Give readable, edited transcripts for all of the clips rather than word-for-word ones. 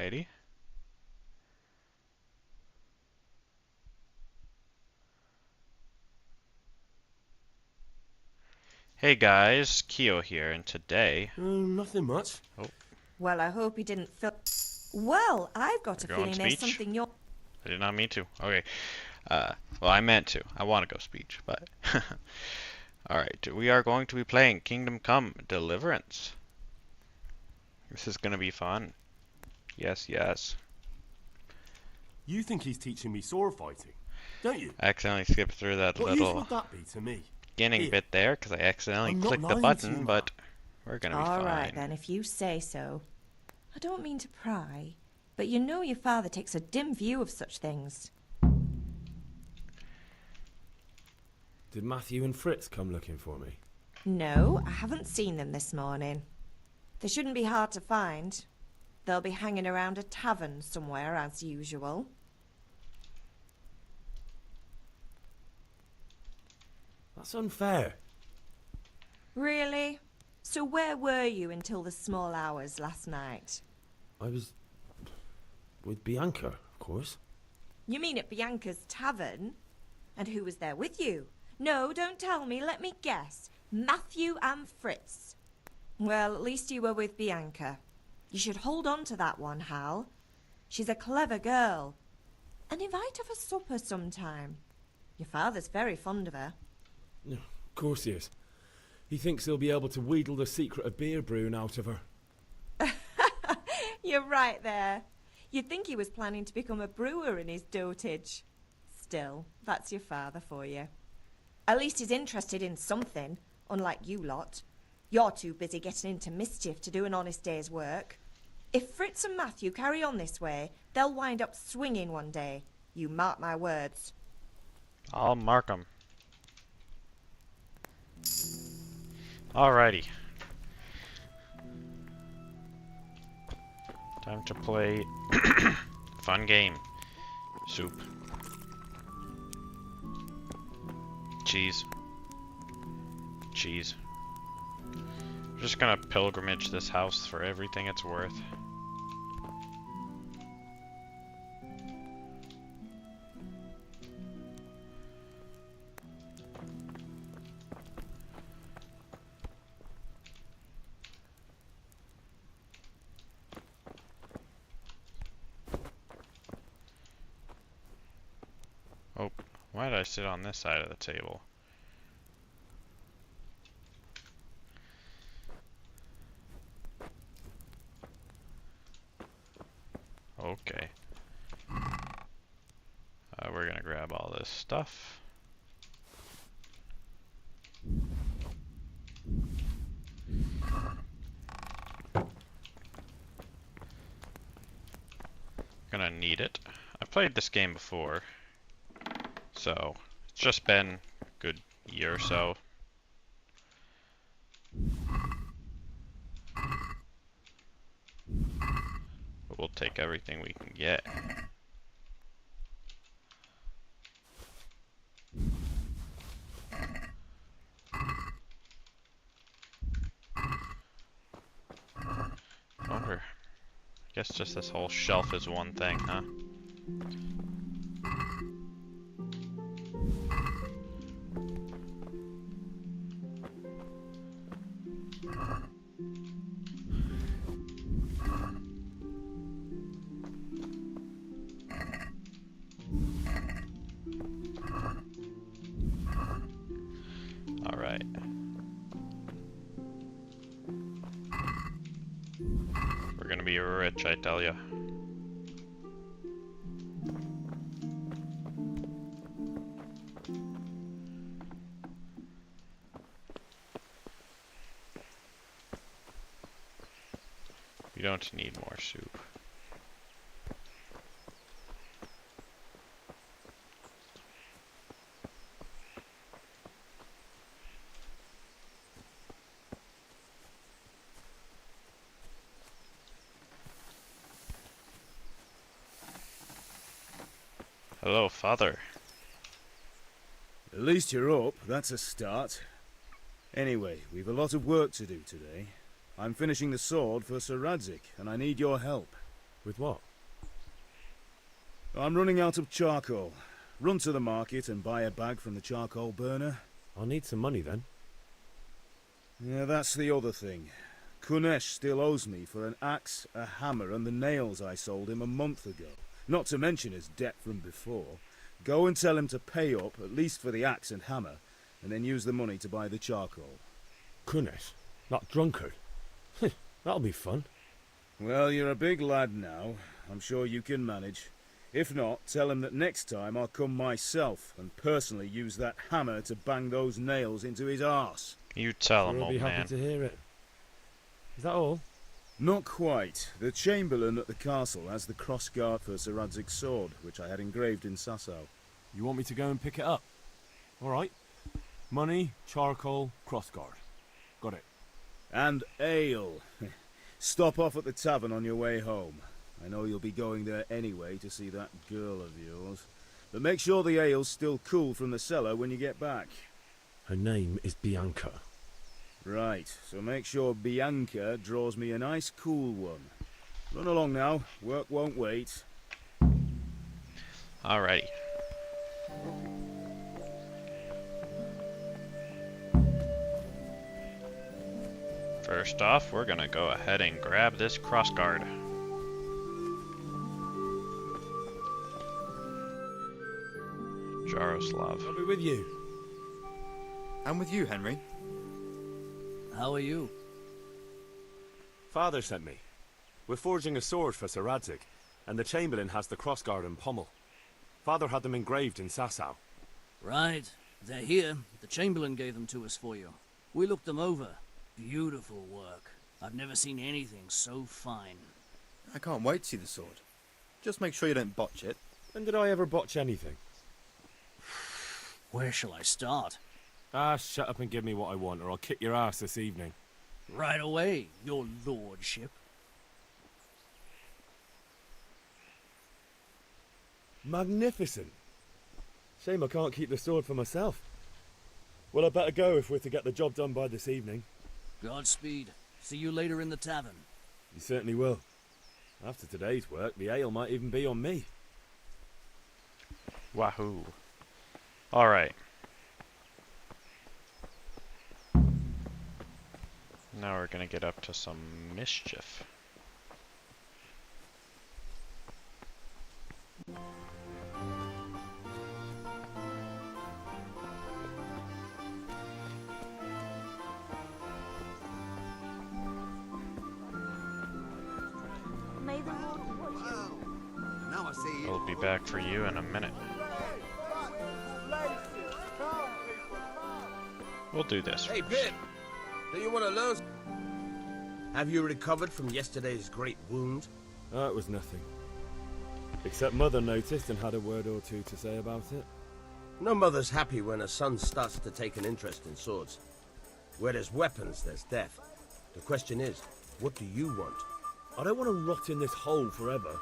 Alrighty. Hey guys, Keo here, and today... Nothing much. Oh, Well, I hope you didn't feel... Well, I've got a we're going feeling there's speech? something you're... I did not mean to. Okay. Well, I meant to. I want to go speech, but... Alright, we are going to be playing Kingdom Come Deliverance. This is gonna be fun. Yes, yes. You think he's teaching me sword fighting, don't you? I accidentally skipped through that What use little would that be to me? beginning Here, bit there, because I accidentally I'm not clicked the lying to button, you, but we're gonna be All fine. right, then, if you say so. I don't mean to pry, but you know your father takes a dim view of such things. Did Matthew and Fritz come looking for me? No, I haven't seen them this morning. They shouldn't be hard to find. They'll be hanging around a tavern somewhere, as usual. That's unfair. Really? So where were you until the small hours last night? I was with Bianca, of course. You mean at Bianca's tavern? And who was there with you? No, don't tell me, let me guess. Matthew and Fritz. Well, at least you were with Bianca. You should hold on to that one, Hal. She's a clever girl. And invite her for supper sometime. Your father's very fond of her. Of course he is. He thinks he'll be able to wheedle the secret of beer brewing out of her. You're right there. You'd think he was planning to become a brewer in his dotage. Still, that's your father for you. At least he's interested in something, unlike you lot. You're too busy getting into mischief to do an honest day's work. If Fritz and Matthew carry on this way, they'll wind up swinging one day. You mark my words. I'll mark them. Alrighty. Time to play fun game. Soup. Cheese. Cheese. I'm just gonna pilgrimage this house for everything it's worth. Oh, why did I sit on this side of the table? Okay. We're gonna grab all this stuff. Gonna need it. I played this game before, so it's just been a good year or so. But we'll take everything we can get. Wonder. I guess just this whole shelf is one thing, huh? Alright. We're gonna be rich, I tell ya. We don't need more soup. Hello, father. At least you're up, that's a start. Anyway, we've a lot of work to do today. I'm finishing the sword for Sir Radzik, and I need your help. With what? I'm running out of charcoal. Run to the market and buy a bag from the charcoal burner. I'll need some money then. Yeah, that's the other thing. Kunesh still owes me for an axe, a hammer, and the nails I sold him a month ago. Not to mention his debt from before. Go and tell him to pay up, at least for the axe and hammer, and then use the money to buy the charcoal. Kunesh? That drunkard? That'll be fun. Well, you're a big lad now. I'm sure you can manage. If not, tell him that next time I'll come myself and personally use that hammer to bang those nails into his arse. You tell him, I'll be old happy man. to hear it. Is that all? Not quite. The Chamberlain at the castle has the crossguard for Sir Radzig's sword, which I had engraved in Sasau. You want me to go and pick it up? All right. Money, charcoal, crossguard. Got it. And ale. Stop off at the tavern on your way home. I know you'll be going there anyway to see that girl of yours. But make sure the ale's still cool from the cellar when you get back. Her name is Bianca. Right, so make sure Bianca draws me a nice cool one. Run along now, work won't wait. Alrighty. First off, we're gonna go ahead and grab this crossguard. Jaroslav. I'll be with you. I'm with you, Henry. How are you? Father sent me. We're forging a sword for Sir Radzik, and the Chamberlain has the crossguard and pommel. Father had them engraved in Sasau. Right. They're here. The Chamberlain gave them to us for you. We looked them over. Beautiful work. I've never seen anything so fine. I can't wait to see the sword. Just make sure you don't botch it. When did I ever botch anything? Where shall I start? Ah, shut up and give me what I want, or I'll kick your ass this evening. Right away, your lordship. Magnificent. Shame I can't keep the sword for myself. Well, I better go if we're to get the job done by this evening. Godspeed. See you later in the tavern. You certainly will. After today's work, the ale might even be on me. Wahoo. Alright. Now we're gonna get up to some mischief. May the Lord watch you. Now I see you. We'll be back for you in a minute. We'll do this Hey, first. Pip! Do you want to learn? Have you recovered from yesterday's great wound? Oh, it was nothing. Except Mother noticed and had a word or two to say about it. No mother's happy when her son starts to take an interest in swords. Where there's weapons, there's death. The question is, what do you want? I don't want to rot in this hole forever.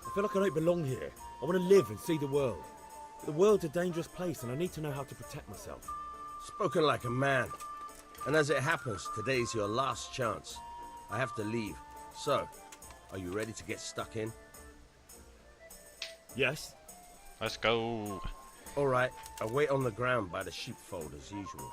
I feel like I don't belong here. I want to live and see the world. But the world's a dangerous place and I need to know how to protect myself. Spoken like a man. And as it happens, today's your last chance. I have to leave. So, are you ready to get stuck in? Yes? Let's go. All right, I'll wait on the ground by the sheepfold as usual.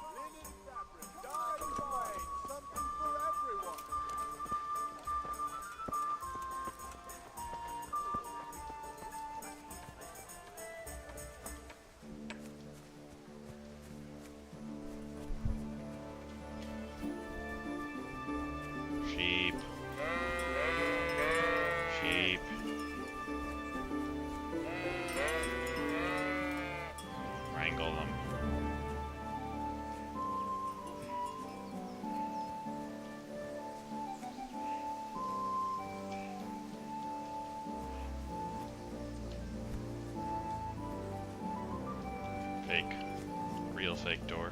Sheep. Sheep. Wrangle them. Fake. Real fake door.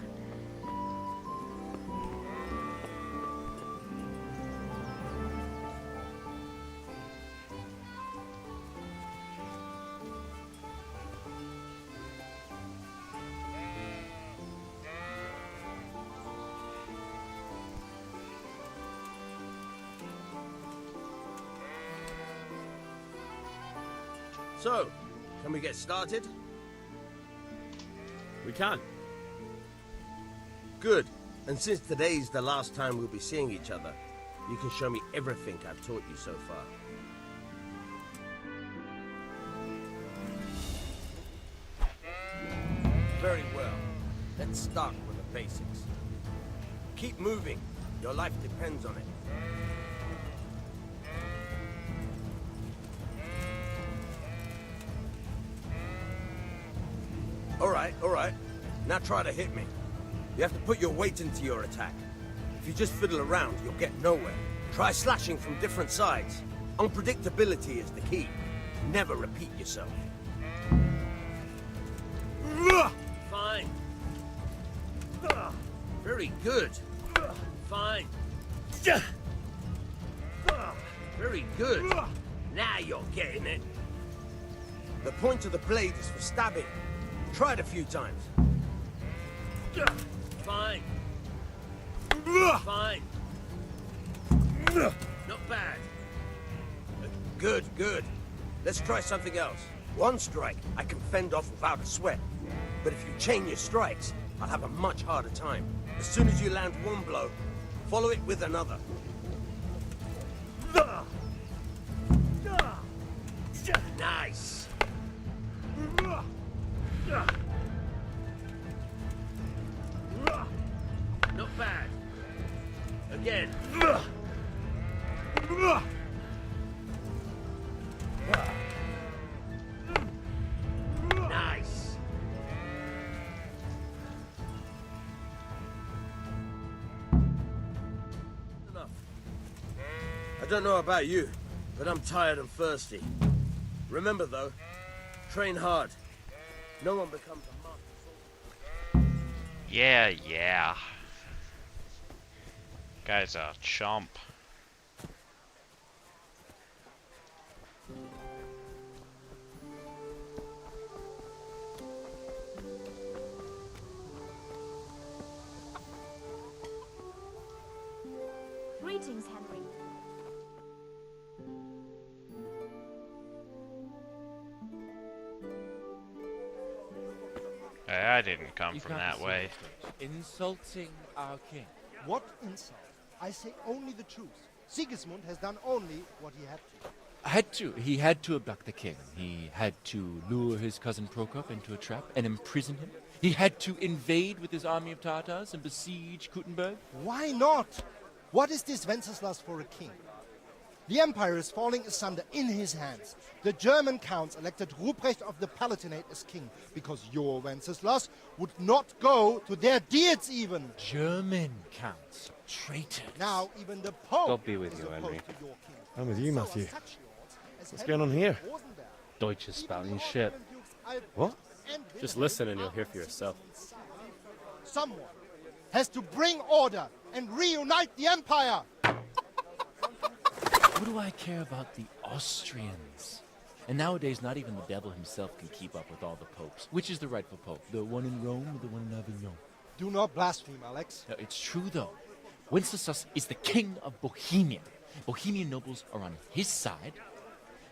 So, can we get started? We can. Good. And since today's the last time we'll be seeing each other, you can show me everything I've taught you so far. Very well. Let's start with the basics. Keep moving. Your life depends on it. All right. Now try to hit me. You have to put your weight into your attack. If you just fiddle around, you'll get nowhere. Try slashing from different sides. Unpredictability is the key. Never repeat yourself. Fine. Very good. Fine. Very good. Now you're getting it. The point of the blade is for stabbing. Try it a few times. Fine. Fine. Not bad. Good, good. Let's try something else. One strike, I can fend off without a sweat. But if you chain your strikes, I'll have a much harder time. As soon as you land one blow, follow it with another. Nice. Not bad. Again. Nice. Enough. I don't know about you, but I'm tired and thirsty. Remember though, train hard. No one becomes a master. Yeah. Guy's a chump. Greetings, Henry. I didn't come from that way. Insulting our king. What insult? I say only the truth. Sigismund has done only what he had to. He had to abduct the king. He had to lure his cousin Prokop into a trap and imprison him. He had to invade with his army of Tartars and besiege Kuttenberg. Why not? What is this Wenceslas for a king? The empire is falling asunder in his hands. The German counts elected Ruprecht of the Palatinate as king because your Wenceslas would not go to their deeds even. German counts, traitors. Now even the Pope God be with is you, opposed Henry. to your king. I'm with you, So Matthew. are such lords as What's Henry going on here? Rosenberg. Deutsch is spouting shit. What? Just listen and you'll hear for yourself. Someone has to bring order and reunite the empire. What do I care about the Austrians? And nowadays, not even the devil himself can keep up with all the popes. Which is the rightful pope? The one in Rome or the one in Avignon? Do not blaspheme, Alex. No, it's true, though. Wenceslas is the king of Bohemia. Bohemian nobles are on his side.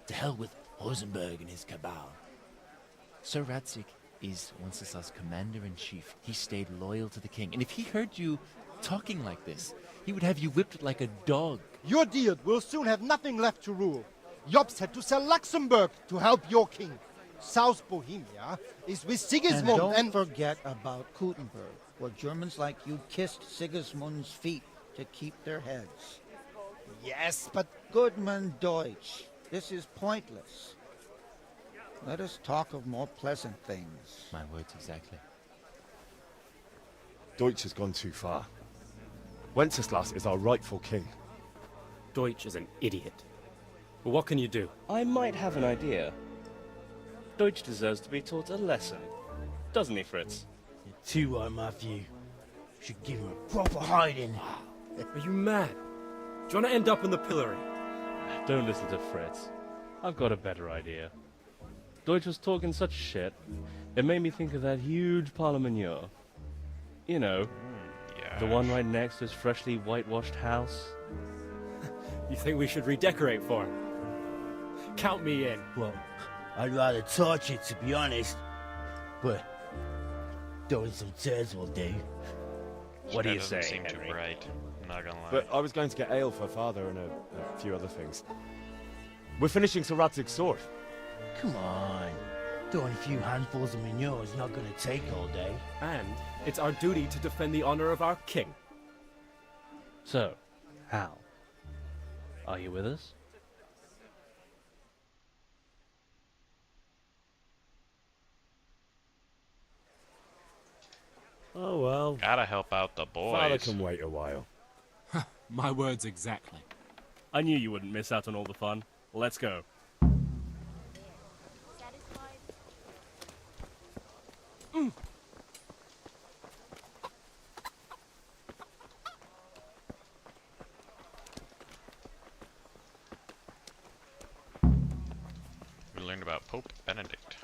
To hell with Rosenberg and his cabal. Sir Radzik is Wenceslas' commander-in-chief. He stayed loyal to the king. And if he heard you talking like this, he would have you whipped like a dog. Your deed will soon have nothing left to rule. Jobst had to sell Luxembourg to help your king. South Bohemia is with Sigismund and don't forget about Kuttenberg, where Germans like you kissed Sigismund's feet to keep their heads. Yes, but... Goodman Deutsch, this is pointless. Let us talk of more pleasant things. My words exactly. Deutsch has gone too far. Wenceslas is our rightful king. Deutsch is an idiot. But what can you do? I might have an idea. Deutsch deserves to be taught a lesson. Doesn't he, Fritz? You're too right, Matthew. Should give him a proper hiding. Are you mad? Do you want to end up in the pillory? Don't listen to Fritz. I've got a better idea. Deutsch was talking such shit, it made me think of that huge parliament. You know, the one right next to his freshly whitewashed house. You think we should redecorate for him? Count me in. Well, I'd rather torch it, to be honest. But throwing some tears will do. What do you doesn't say, seem Henry? too bright. I'm not gonna lie. But I was going to get ale for Father and a few other things. We're finishing Sir Radzig's sword. Come on. Throwing a few handfuls of manure is not going to take all day. And it's our duty to defend the honor of our king. So, Hal, are you with us? Oh well. Gotta help out the boys. Father can wait a while. My words exactly. I knew you wouldn't miss out on all the fun. Let's go. We learned about Pope Benedict.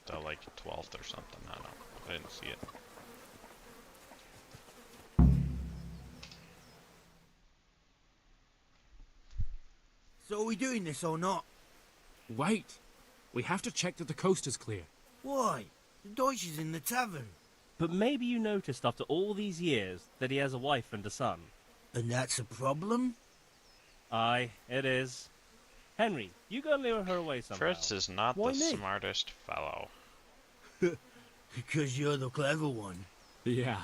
The like 12th or something. I don't know. I didn't see it. So are we doing this or not? Wait. We have to check that the coast is clear. Why? The Deutsch is in the tavern. But maybe you noticed after all these years that he has a wife and a son. And that's a problem? Aye, it is. Henry, you go and lure her away somehow. Fritz is not Why the me? smartest fellow. Because you're the clever one. Yeah.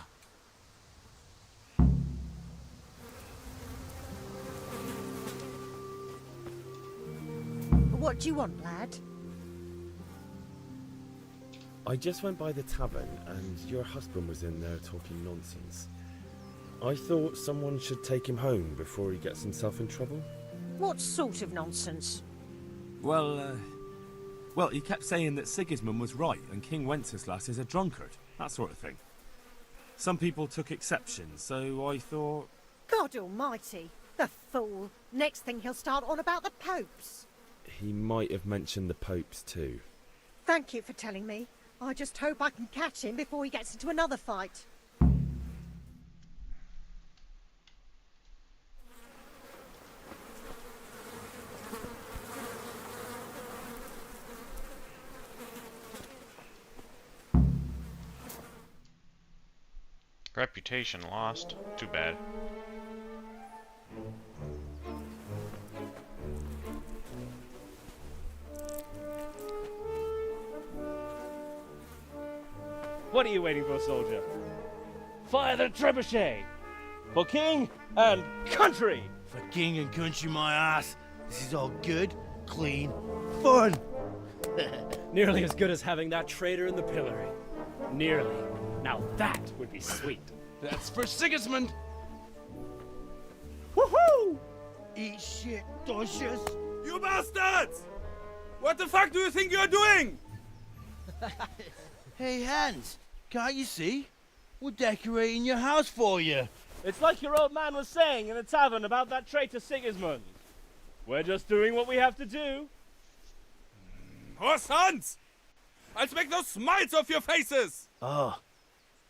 What do you want, lad? I just went by the tavern and your husband was in there talking nonsense. I thought someone should take him home before he gets himself in trouble. What sort of nonsense? Well, he kept saying that Sigismund was right and King Wenceslas is a drunkard. That sort of thing. Some people took exception, so I thought... God almighty, the fool. Next thing he'll start on about the popes. He might have mentioned the popes too. Thank you for telling me. I just hope I can catch him before he gets into another fight. Reputation lost. Too bad. What are you waiting for, soldier? Fire the trebuchet! For king and country! For king and country, my ass. This is all good, clean, fun. Nearly as good as having that traitor in the pillory. Nearly. Now that would be sweet. That's for Sigismund! Woohoo! Eat shit, Deutsches. You bastards! What the fuck do you think you're doing? Hey, Hans, can't you see? We're decorating your house for you. It's like your old man was saying in the tavern about that traitor Sigismund. We're just doing what we have to do. Horse Hans! I'll make those smiles off your faces! Oh,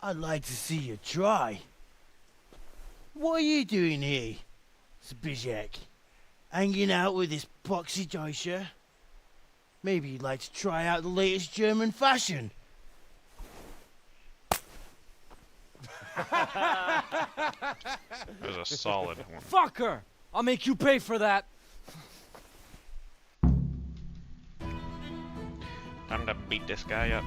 I'd like to see you try. What are you doing here, Zbigniew? Hanging out with this boxy Deutscher? Maybe you'd like to try out the latest German fashion. That was a solid one. Fuck her! I'll make you pay for that. Time to beat this guy up.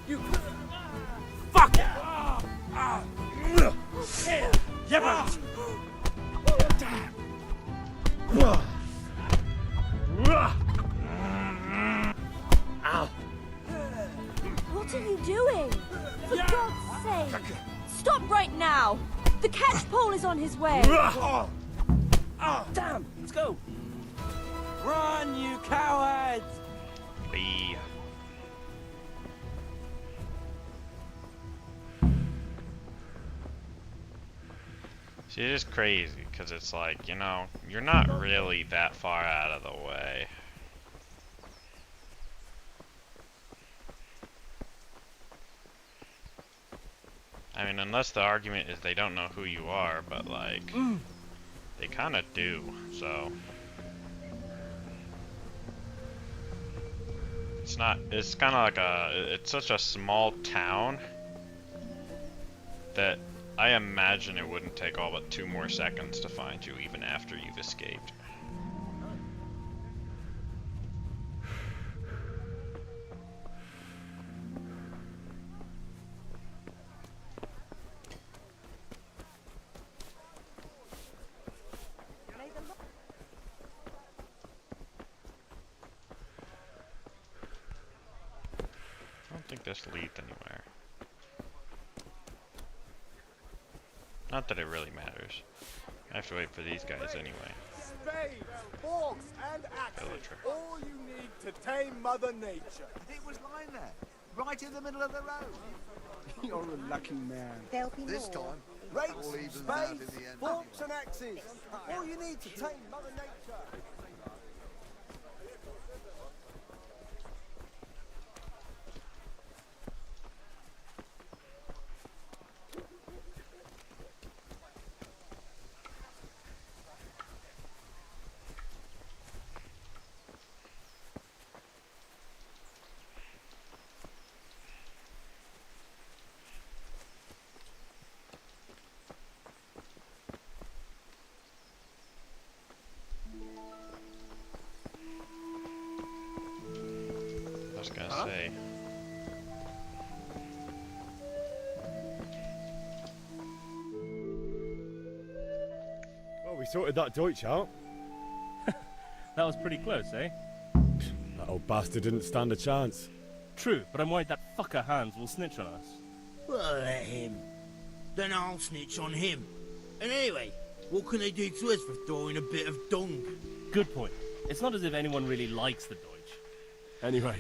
You fuck it! Jebert! What are you doing? For God's sake! Stop right now! The catch pole is on his way! Damn! Let's go! Run, you cowards! Lee. See, it is crazy, because it's like, you know, you're not really that far out of the way. I mean, unless the argument is they don't know who you are, but like, they kind of do, so. It's kind of like it's such a small town that I imagine it wouldn't take all but 2 more seconds to find you even after you've escaped. I don't think this leads anywhere. Not that it really matters. I have to wait for these guys anyway. Spades, forks, and axes. Villager. All you need to tame Mother Nature. It was lying there, right in the middle of the road. You're a lucky man. There'll be This more. time, Rakes, all evens out in spades, the end. forks, and axes. All you need to tame Mother Nature. I was gonna say. Well, we sorted that Deutsch out. That was pretty close, eh? That old bastard didn't stand a chance. True, but I'm worried that fucker Hans will snitch on us. Well, let him. Then I'll snitch on him. And anyway, what can they do to us for throwing a bit of dung? Good point. It's not as if anyone really likes the Deutsch. Anyway,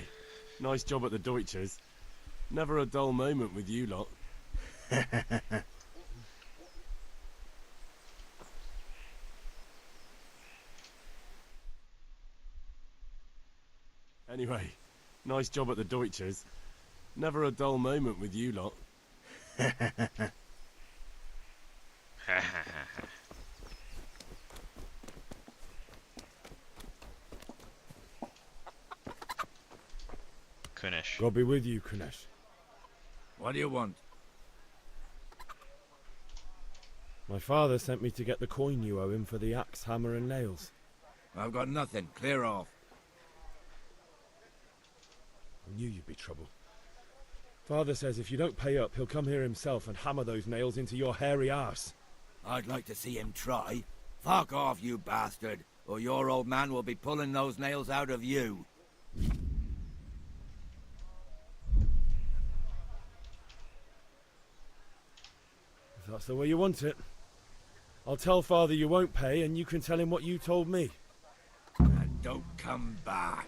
nice job at the Deutschers. Never a dull moment with you lot. Anyway, nice job at the Deutschers. Never a dull moment with you lot. Kunish. God be with you, Kunesh. What do you want? My father sent me to get the coin you owe him for the axe, hammer, and nails. I've got nothing. Clear off. I knew you'd be trouble. Father says if you don't pay up, he'll come here himself and hammer those nails into your hairy arse. I'd like to see him try. Fuck off, you bastard, or your old man will be pulling those nails out of you. If that's the way you want it. I'll tell Father you won't pay, and you can tell him what you told me. And don't come back.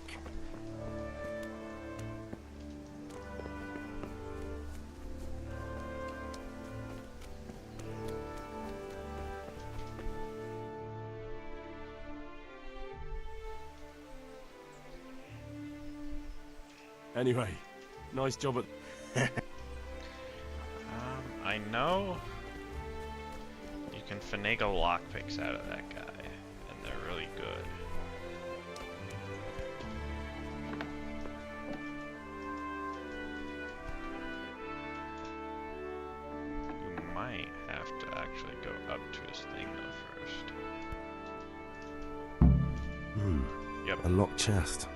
Anyway, nice job at... I know you can finagle lockpicks out of that guy, and they're really good. You might have to actually go up to his thing though first. Yep. A locked chest.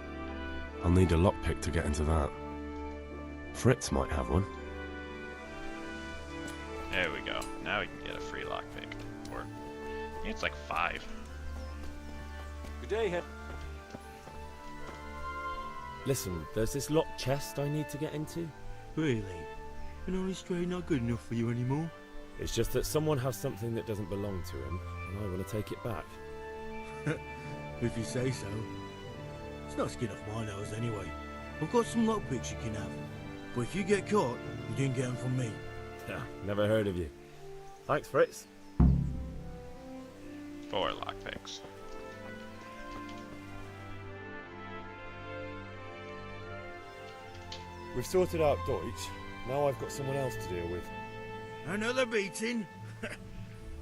I'll need a lockpick to get into that. Fritz might have one. There we go. Now we can get a free lockpick. Or, I think it's like 5. Good day, Head. Listen, there's this locked chest I need to get into. Really? An only stray not good enough for you anymore? It's just that someone has something that doesn't belong to him, and I want to take it back. If you say so. It's not skin off my nose anyway. I've got some lockpicks you can have. But if you get caught, you didn't get them from me. Never heard of you. Thanks, Fritz. 4 lockpicks. We've sorted out Deutsch. Now I've got someone else to deal with. Another beating?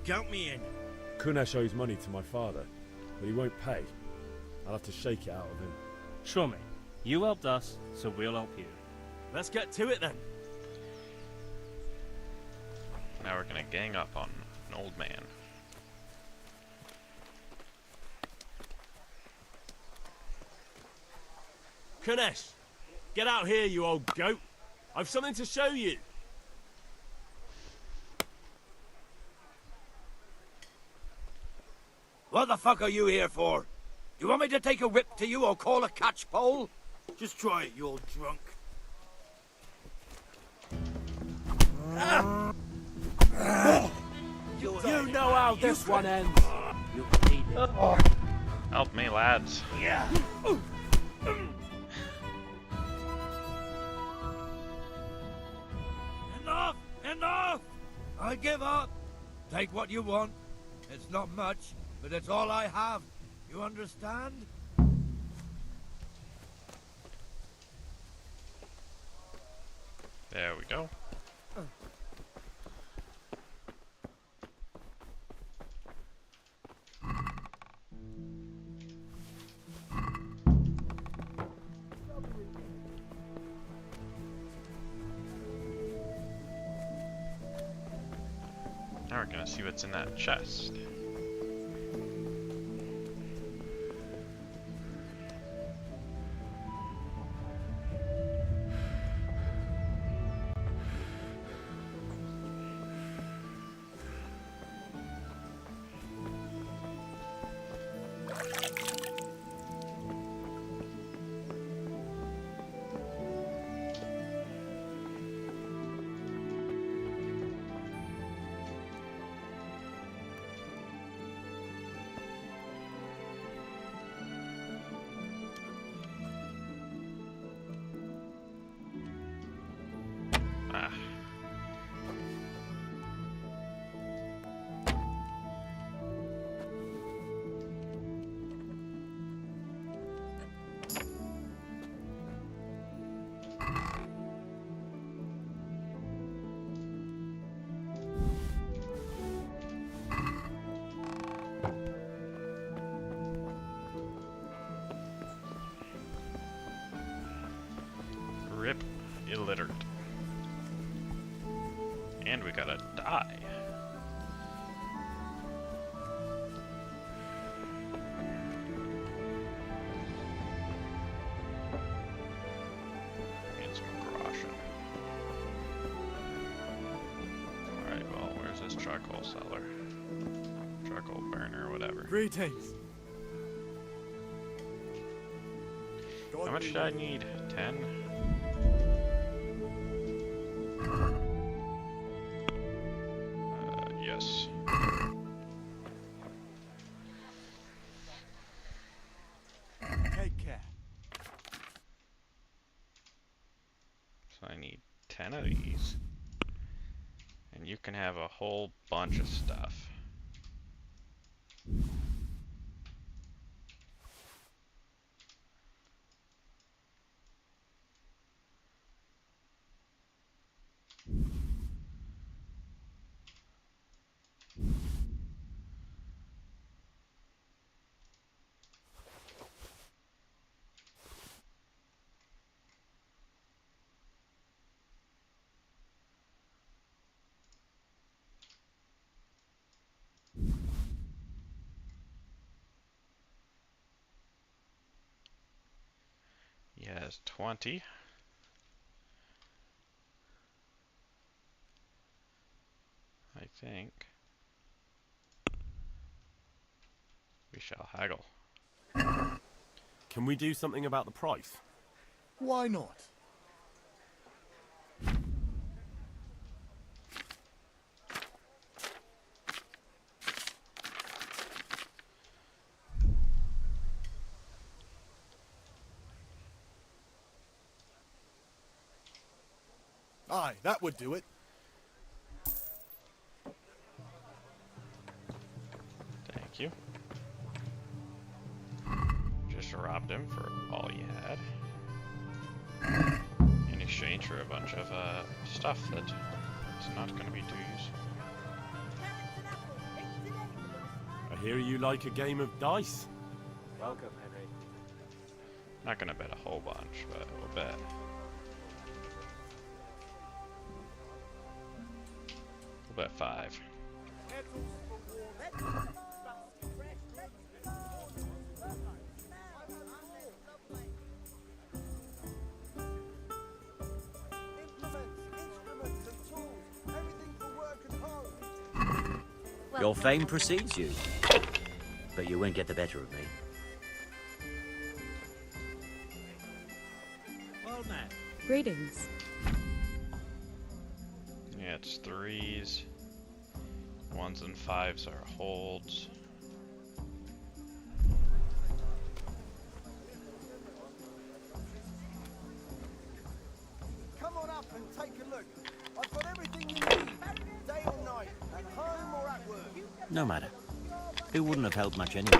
Count me in. Kunesh owes money to my father, but he won't pay. I'll have to shake it out of him. Sure, mate. You helped us, so we'll help you. Let's get to it then. Now we're gonna gang up on an old man. Kunesh, get out here, you old goat. I've something to show you. What the fuck are you here for? You want me to take a whip to you or call a catch pole? Just try it, you old drunk. You know how this one ends. Help me, lads. Yeah. Enough! Enough! I give up. Take what you want. It's not much, but it's all I have. You understand? There we go. Now we're gonna see what's in that chest. Ah. Rip illiterate. And we gotta die. And some groschen. Alright, well, where's this charcoal seller? Charcoal burner, whatever. Greetings. How much did I need? 10? Yes. Take care. So I need 10 of these. And you can have a whole bunch of stuff. Yes, 20. I think we shall haggle. Can we do something about the price? Why not? Aye, that would do it. Thank you. Just robbed him for all he had. In exchange for a bunch of stuff that It's not going to be too useful. I hear you like a game of dice. Welcome, Henry. Not going to bet a whole bunch, but we'll bet. We'll bet 5. Your fame precedes you, but you won't get the better of me. Well met. Greetings. Yeah, it's 3s. 1s and 5s are holds. Come on up and take a look. I've got everything you need, day or night, at home or at work. No matter. It wouldn't have helped much anyway.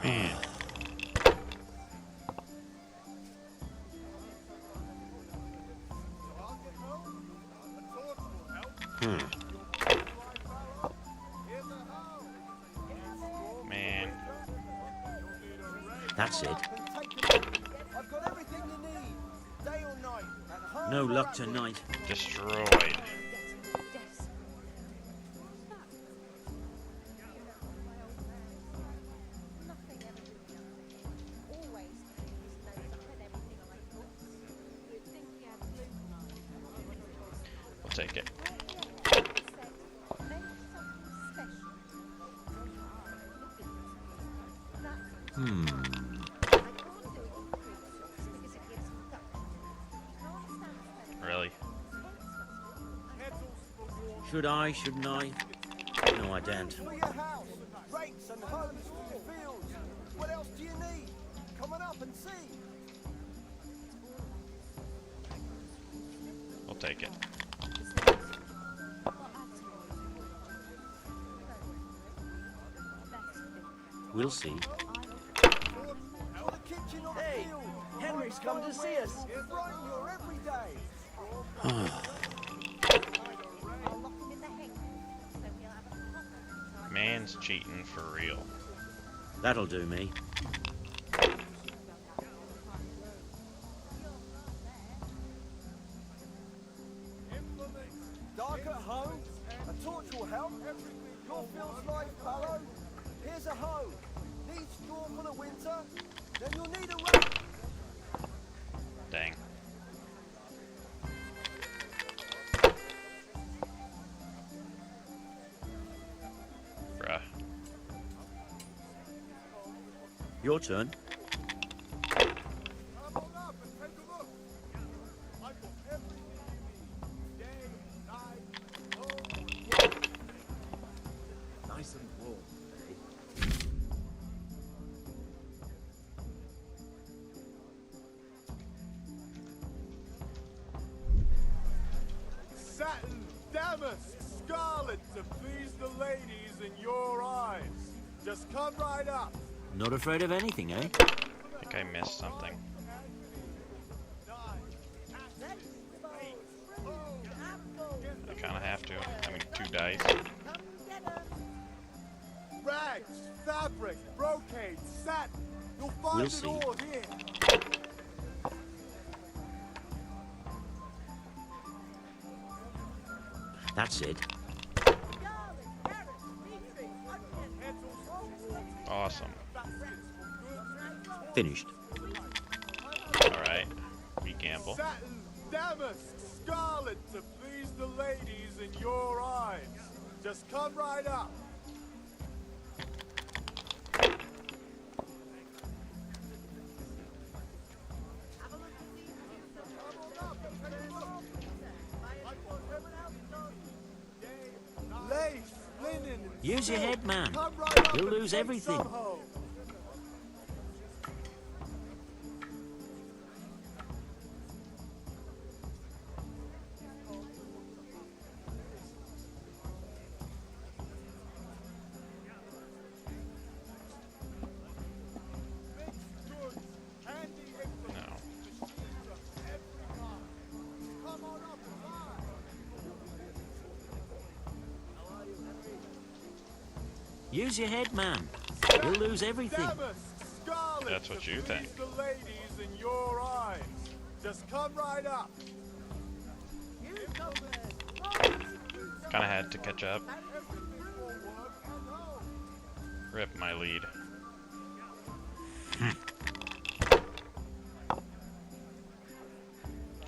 Man. Man. That's it. I've got everything you need, day or night, at home No or luck at tonight. Destroyed. We'll take it. Really? Should I, shouldn't I? No, I don't. For your house, rakes and hoes for your fields. What else do you need? Come on up and see. We'll take it. We'll see. Hey, Henry's come to see us. It's right here every day. Man's cheating for real. That'll do me. Dark at home, a torch will help. Your fields lie fallow. Here's a hoe. Need straw for the winter. Then you'll need a rake. Dang. Bruh. Your turn. Nice and warm. Satin, damask, scarlet to please the ladies in your eyes. Just come right up. Not afraid of anything, eh? I think I missed something. I kinda have to. I mean, 2 dice. Rags, fabric, brocade, satin. You'll find We'll it see. all here. That's it. Awesome. Finished. Alright. We gamble. Satin, damask, scarlet to please the ladies in your eyes. Just come right up. Lace, linen, and Use your silk. head, man. Come right up You'll and lose take everything. some home. No. Use your head, man. You'll lose everything. That's what you think. The ladies in your eyes. Just come right up. Kinda had to catch up. Rip my lead.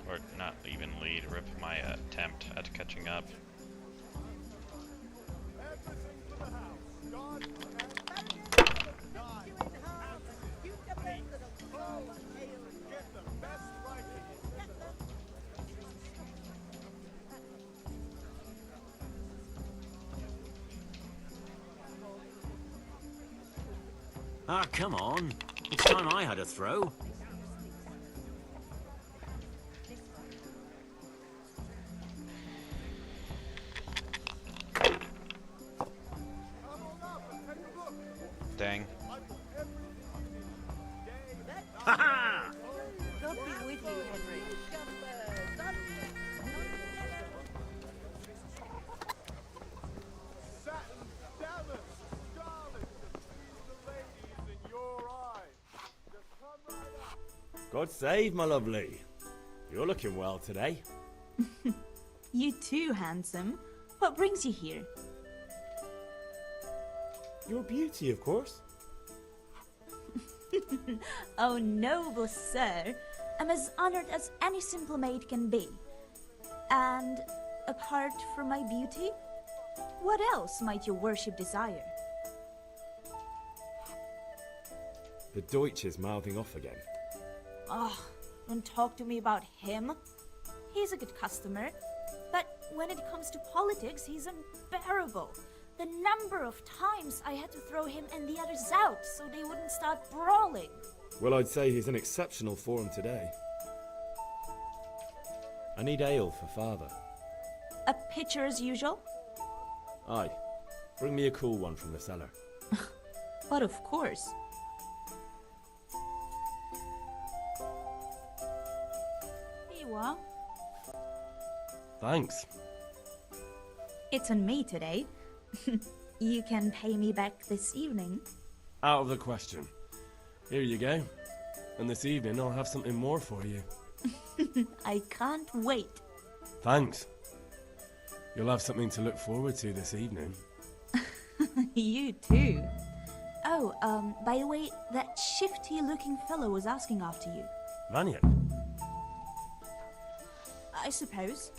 Or not even lead, rip my attempt at catching up. Ah, come on. It's time I had a throw. Dang. Ha ha! God be with you, Henry. God save, my lovely. You're looking well today. You too, handsome. What brings you here? Your beauty, of course. Oh, noble sir. I'm as honored as any simple maid can be. And apart from my beauty, what else might your worship desire? The Deutsch is mouthing off again. Oh, don't talk to me about him. He's a good customer. But when it comes to politics, he's unbearable. The number of times I had to throw him and the others out so they wouldn't start brawling. Well, I'd say he's in exceptional form today. I need ale for father. A pitcher as usual? Aye. Bring me a cool one from the cellar. But of course. Here you are. Thanks. It's on me today. You can pay me back this evening. Out of the question. Here you go. And this evening I'll have something more for you. I can't wait. Thanks. You'll have something to look forward to this evening. You too. Oh, by the way, that shifty-looking fellow was asking after you. Vanya? I suppose.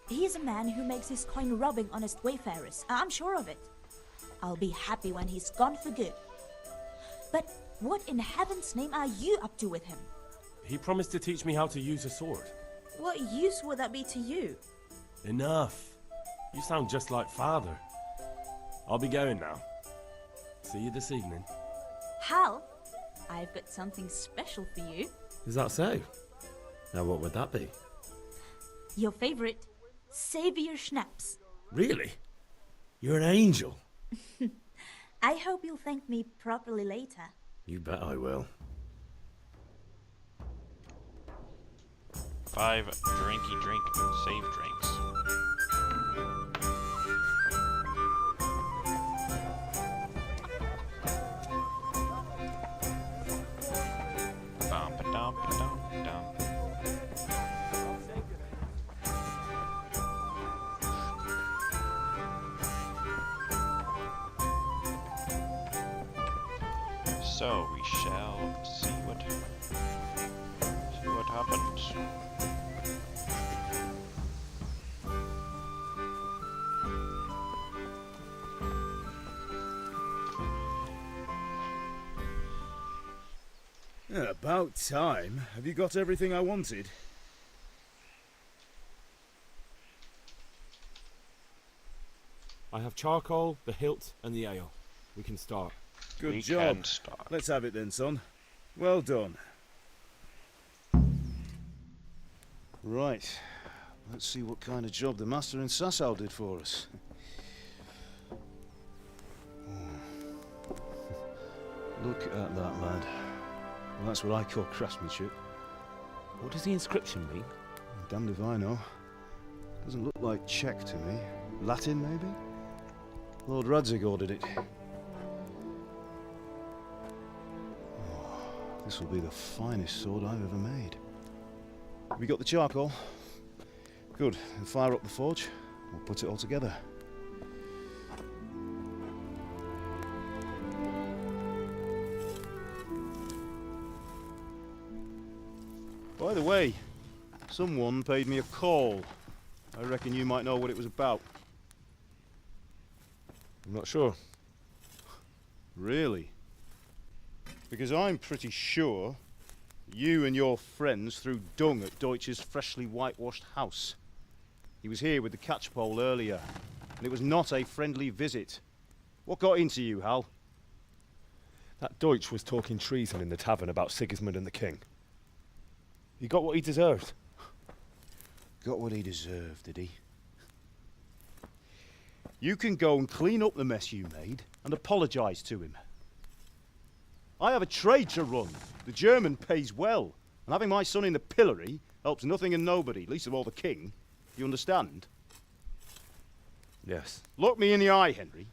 He's a man who makes his coin robbing honest wayfarers. I'm sure of it. I'll be happy when he's gone for good. But what in heaven's name are you up to with him? He promised to teach me how to use a sword. What use would that be to you? Enough. You sound just like father. I'll be going now. See you this evening. Hal, I've got something special for you. Is that so? Now what would that be? Your favorite, Savior Schnapps. Really? You're an angel. I hope you'll thank me properly later. You bet I will. 5 drinky drink save drinks. Bum-ba-dum-ba-dum-dum. So we shall see what happens. Yeah, about time. Have you got everything I wanted? I have charcoal, the hilt, and the ale. We can start. Good We job. can start. Let's have it then, son. Well done. Right. Let's see what kind of job the master in Sasau did for us. Look at that, lad. Well, that's what I call craftsmanship. What does the inscription mean? Damned if I know. Doesn't look like Czech to me. Latin, maybe? Lord Radzig ordered it. This will be the finest sword I've ever made. Have you got the charcoal? Good. Then fire up the forge. We'll put it all together. By the way, someone paid me a call. I reckon you might know what it was about. I'm not sure. Really? Because I'm pretty sure you and your friends threw dung at Deutsch's freshly whitewashed house. He was here with the catchpole earlier, and it was not a friendly visit. What got into you, Hal? That Deutsch was talking treason in the tavern about Sigismund and the king. He got what he deserved. Got what he deserved, did he? You can go and clean up the mess you made and apologise to him. I have a trade to run. The German pays well, and having my son in the pillory helps nothing and nobody, least of all the king. You understand? Yes. Look me in the eye, Henry.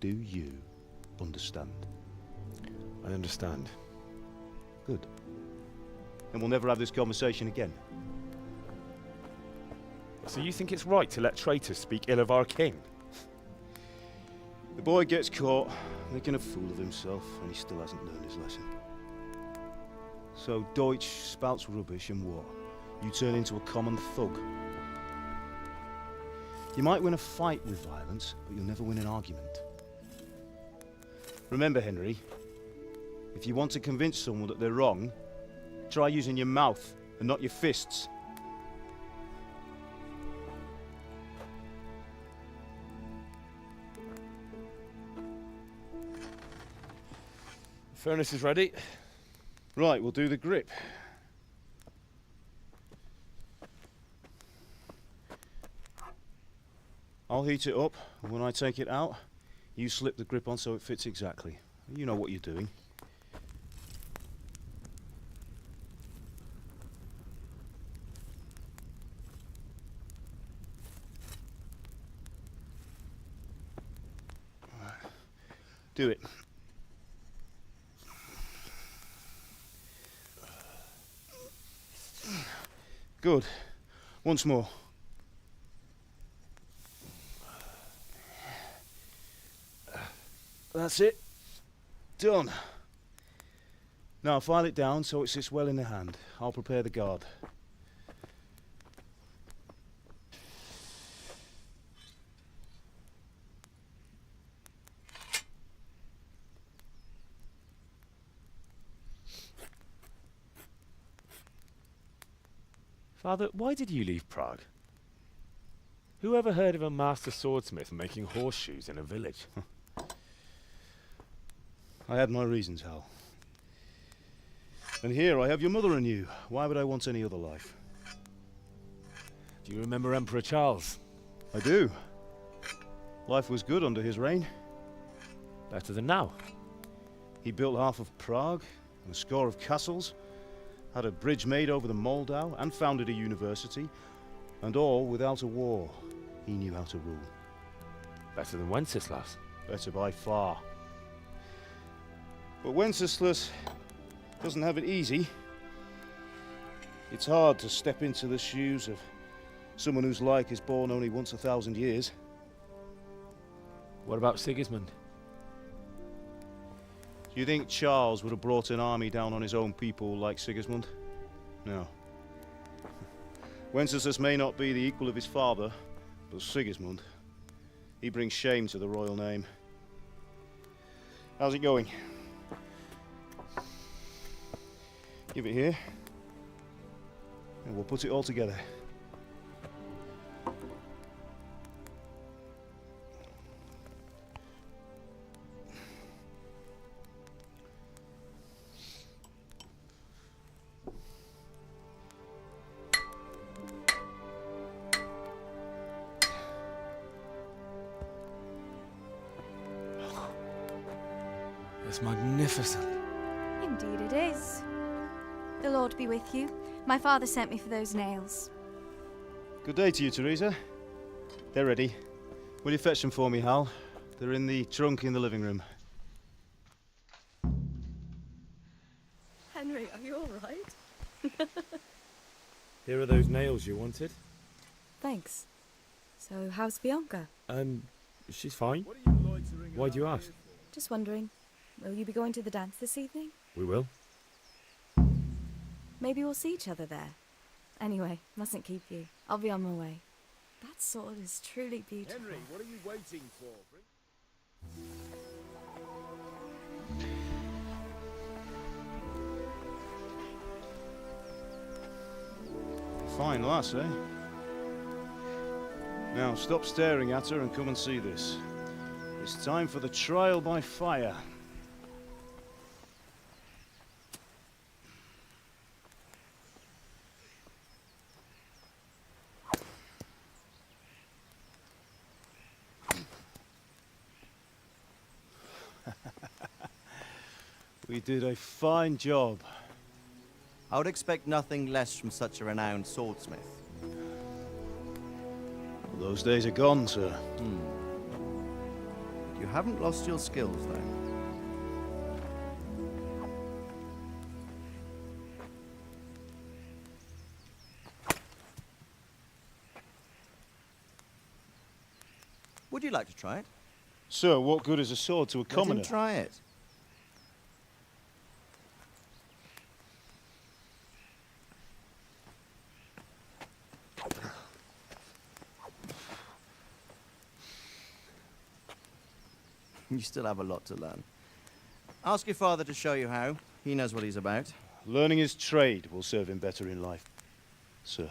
Do you understand? I understand. Good. Then we'll never have this conversation again. So you think it's right to let traitors speak ill of our king? The boy gets caught, making a fool of himself, and he still hasn't learned his lesson. So Deutsch spouts rubbish, and what? You turn into a common thug. You might win a fight with violence, but you'll never win an argument. Remember, Henry, if you want to convince someone that they're wrong, try using your mouth and not your fists. Furnace is ready. Right, we'll do the grip. I'll heat it up, and when I take it out, you slip the grip on so it fits exactly. You know what you're doing. Do it. Good. Once more. That's it. Done. Now file it down so it sits well in the hand. I'll prepare the guard. Father, why did you leave Prague? Who ever heard of a master swordsmith making horseshoes in a village? I had my reasons, Hal. And here I have your mother and you. Why would I want any other life? Do you remember Emperor Charles? I do. Life was good under his reign. Better than now. He built half of Prague and a score of castles, had a bridge made over the Moldau, and founded a university, and all without a war. He knew how to rule. Better than Wenceslas. Better by far. But Wenceslas doesn't have it easy. It's hard to step into the shoes of someone whose like is born only once 1,000 years. What about Sigismund? Do you think Charles would have brought an army down on his own people like Sigismund? No. Wenceslas may not be the equal of his father, but Sigismund, he brings shame to the royal name. How's it going? Give it here, and we'll put it all together. It's magnificent. Indeed it is. The Lord be with you. My father sent me for those nails. Good day to you, Teresa. They're ready. Will you fetch them for me, Hal? They're in the trunk in the living room. Henry, are you alright? Here are those nails you wanted. Thanks. So, how's Bianca? She's fine. Why do you ask? Just wondering, will you be going to the dance this evening? We will. Maybe we'll see each other there. Anyway, mustn't keep you. I'll be on my way. That sword is truly beautiful. Henry, what are you waiting for? Fine lass, eh? Now stop staring at her and come and see this. It's time for the trial by fire. We did a fine job. I would expect nothing less from such a renowned swordsmith. Well, those days are gone, sir. You haven't lost your skills, though. Would you like to try it? Sir, what good is a sword to a commoner? Let him try it. You still have a lot to learn. Ask your father to show you how. He knows what he's about. Learning his trade will serve him better in life, sir.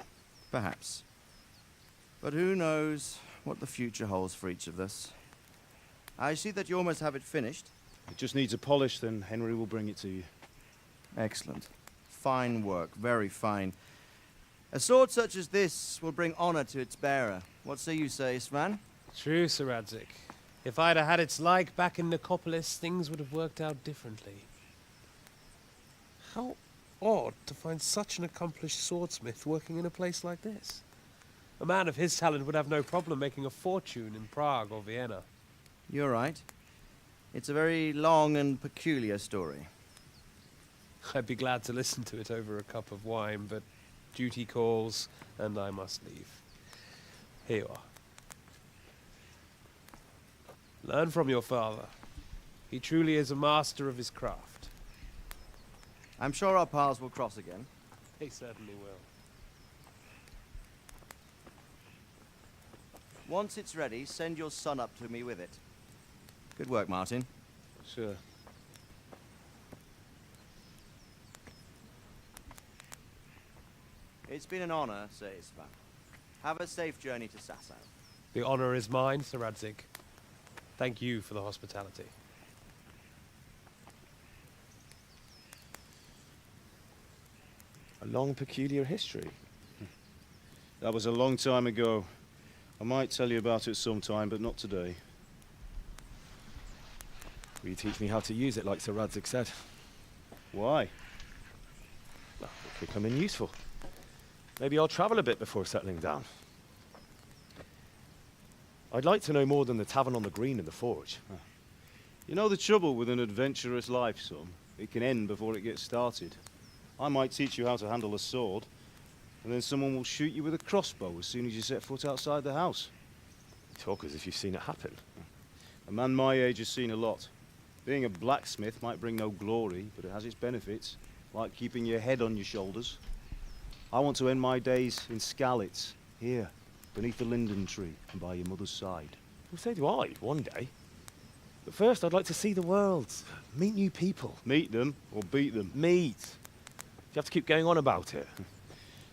Perhaps. But who knows what the future holds for each of us. I see that you almost have it finished. It just needs a polish, then Henry will bring it to you. Excellent. Fine work, very fine. A sword such as this will bring honor to its bearer. What say you, Svan? True, Sir Radzik. If I'd have had its like back in Nicopolis, things would have worked out differently. How odd to find such an accomplished swordsmith working in a place like this. A man of his talent would have no problem making a fortune in Prague or Vienna. You're right. It's a very long and peculiar story. I'd be glad to listen to it over a cup of wine, but duty calls, and I must leave. Here you are. Learn from your father. He truly is a master of his craft. I'm sure our paths will cross again. He certainly will. Once it's ready, send your son up to me with it. Good work, Martin. Sure. It's been an honor, Sir Isvan. Have a safe journey to Sasau. The honor is mine, Sir Radzik. Thank you for the hospitality. A long, peculiar history. That was a long time ago. I might tell you about it sometime, but not today. Will you teach me how to use it, like Sir Radzik said? Why? Well, it could come in useful. Maybe I'll travel a bit before settling down. I'd like to know more than the tavern on the green and the forge. You know the trouble with an adventurous life, son? It can end before it gets started. I might teach you how to handle a sword, and then someone will shoot you with a crossbow as soon as you set foot outside the house. You talk as if you've seen it happen. A man my age has seen a lot. Being a blacksmith might bring no glory, but it has its benefits, like keeping your head on your shoulders. I want to end my days in Skalitz, here, beneath the linden tree and by your mother's side. Well, so do I, one day. But first, I'd like to see the world, meet new people. Meet them or beat them? Meet. You have to keep going on about it.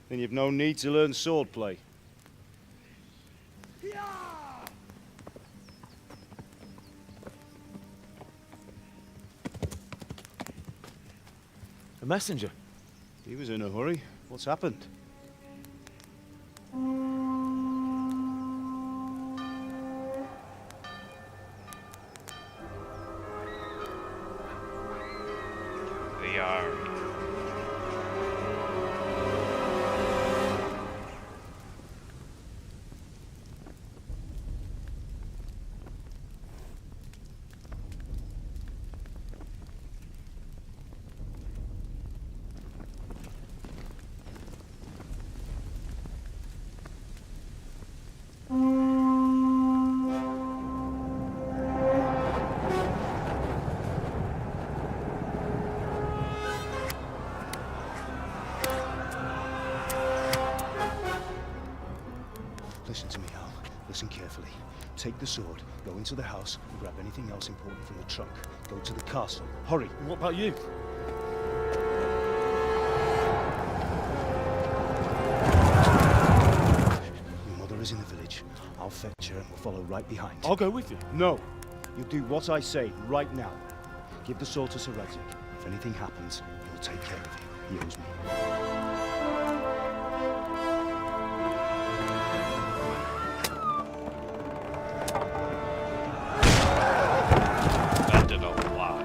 Then you've no need to learn swordplay. A messenger. He was in a hurry. What's happened? The army. Listen to me, Hal. Listen carefully. Take the sword, go into the house, and grab anything else important from the trunk. Go to the castle. Hurry! What about you? Your mother is in the village. I'll fetch her and we'll follow right behind. I'll go with you. No! You'll do what I say right now. Give the sword to Sir Radzik. If anything happens, he'll take care of you. He owes me. That did a lot.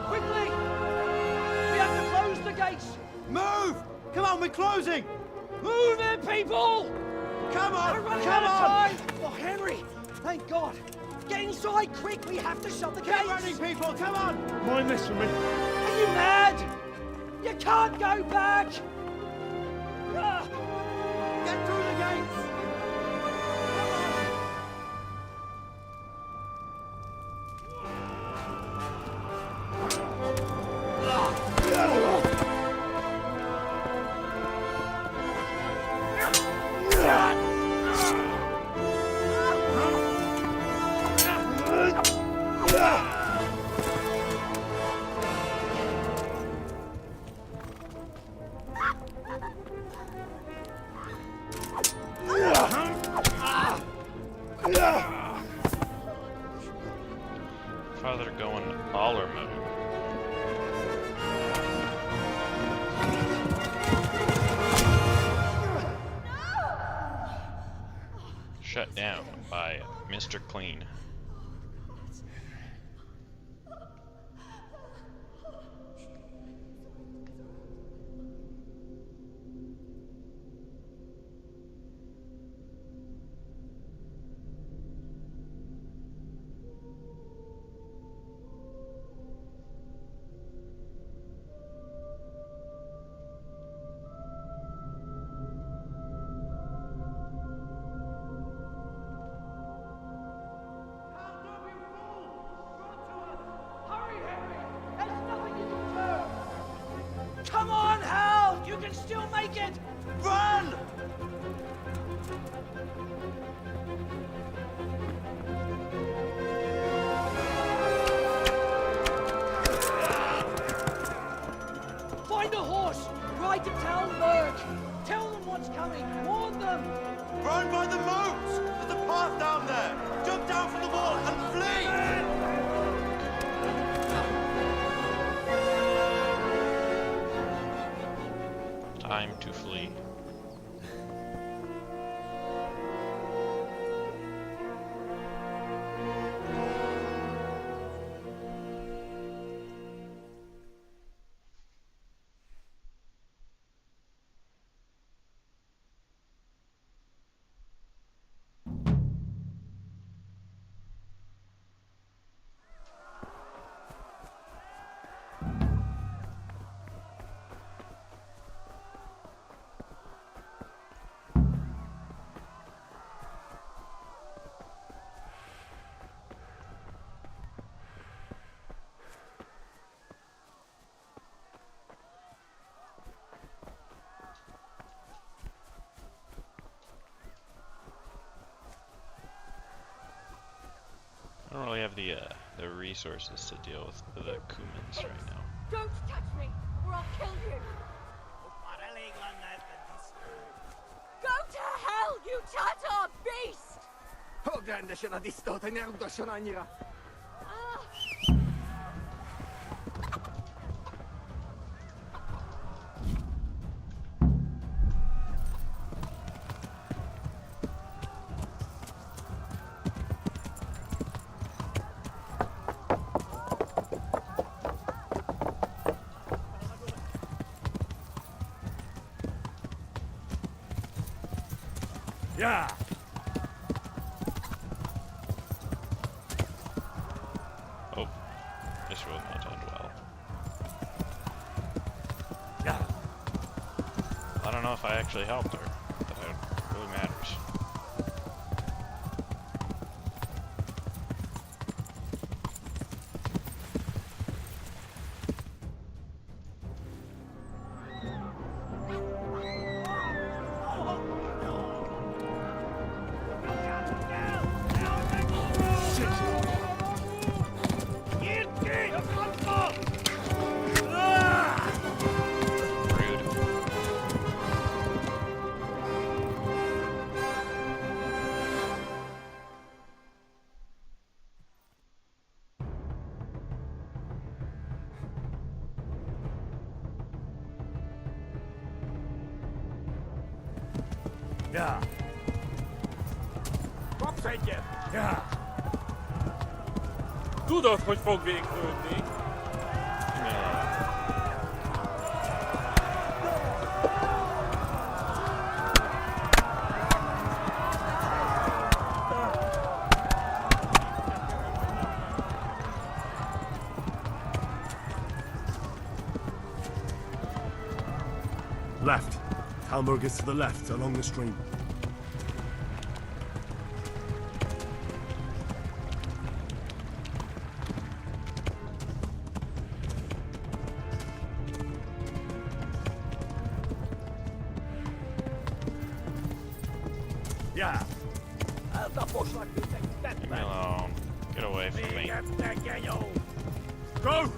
Quickly! We have to close the gates! Move! Come on, we're closing! Move it, people! Come on! We're running Come out of on! time! Oh, Henry! Thank God! Get inside, quick! We have to shut the gates! Get running, people! Come on! Mind this for me. Are you mad? You can't go back! Ah! Get through the gates! Father going baller mode. Shut down by Mr. Clean. Come on, Hal! You can still make it! Run! Find a horse! Ride to Talmberg! Tell them what's coming! Warn them! Run by the moat! There's a path down there! Jump down from the wall and flee! Time to flee. I don't really have the resources to deal with the Kumans right now. Don't touch me, or I'll kill you! Go to hell, you Tatar beast! Ogląda się na istotę nieudoszonania. Yeah! Oh, this will not end well. Yeah! I don't know know if I actually helped her. That really matters. Ja. Wat zeg je? Ja. Doe dat, hogy fog végtődni. Left. Talmberg is to the left, along the stream. Yeah. Leave me alone. Get away from me. Go!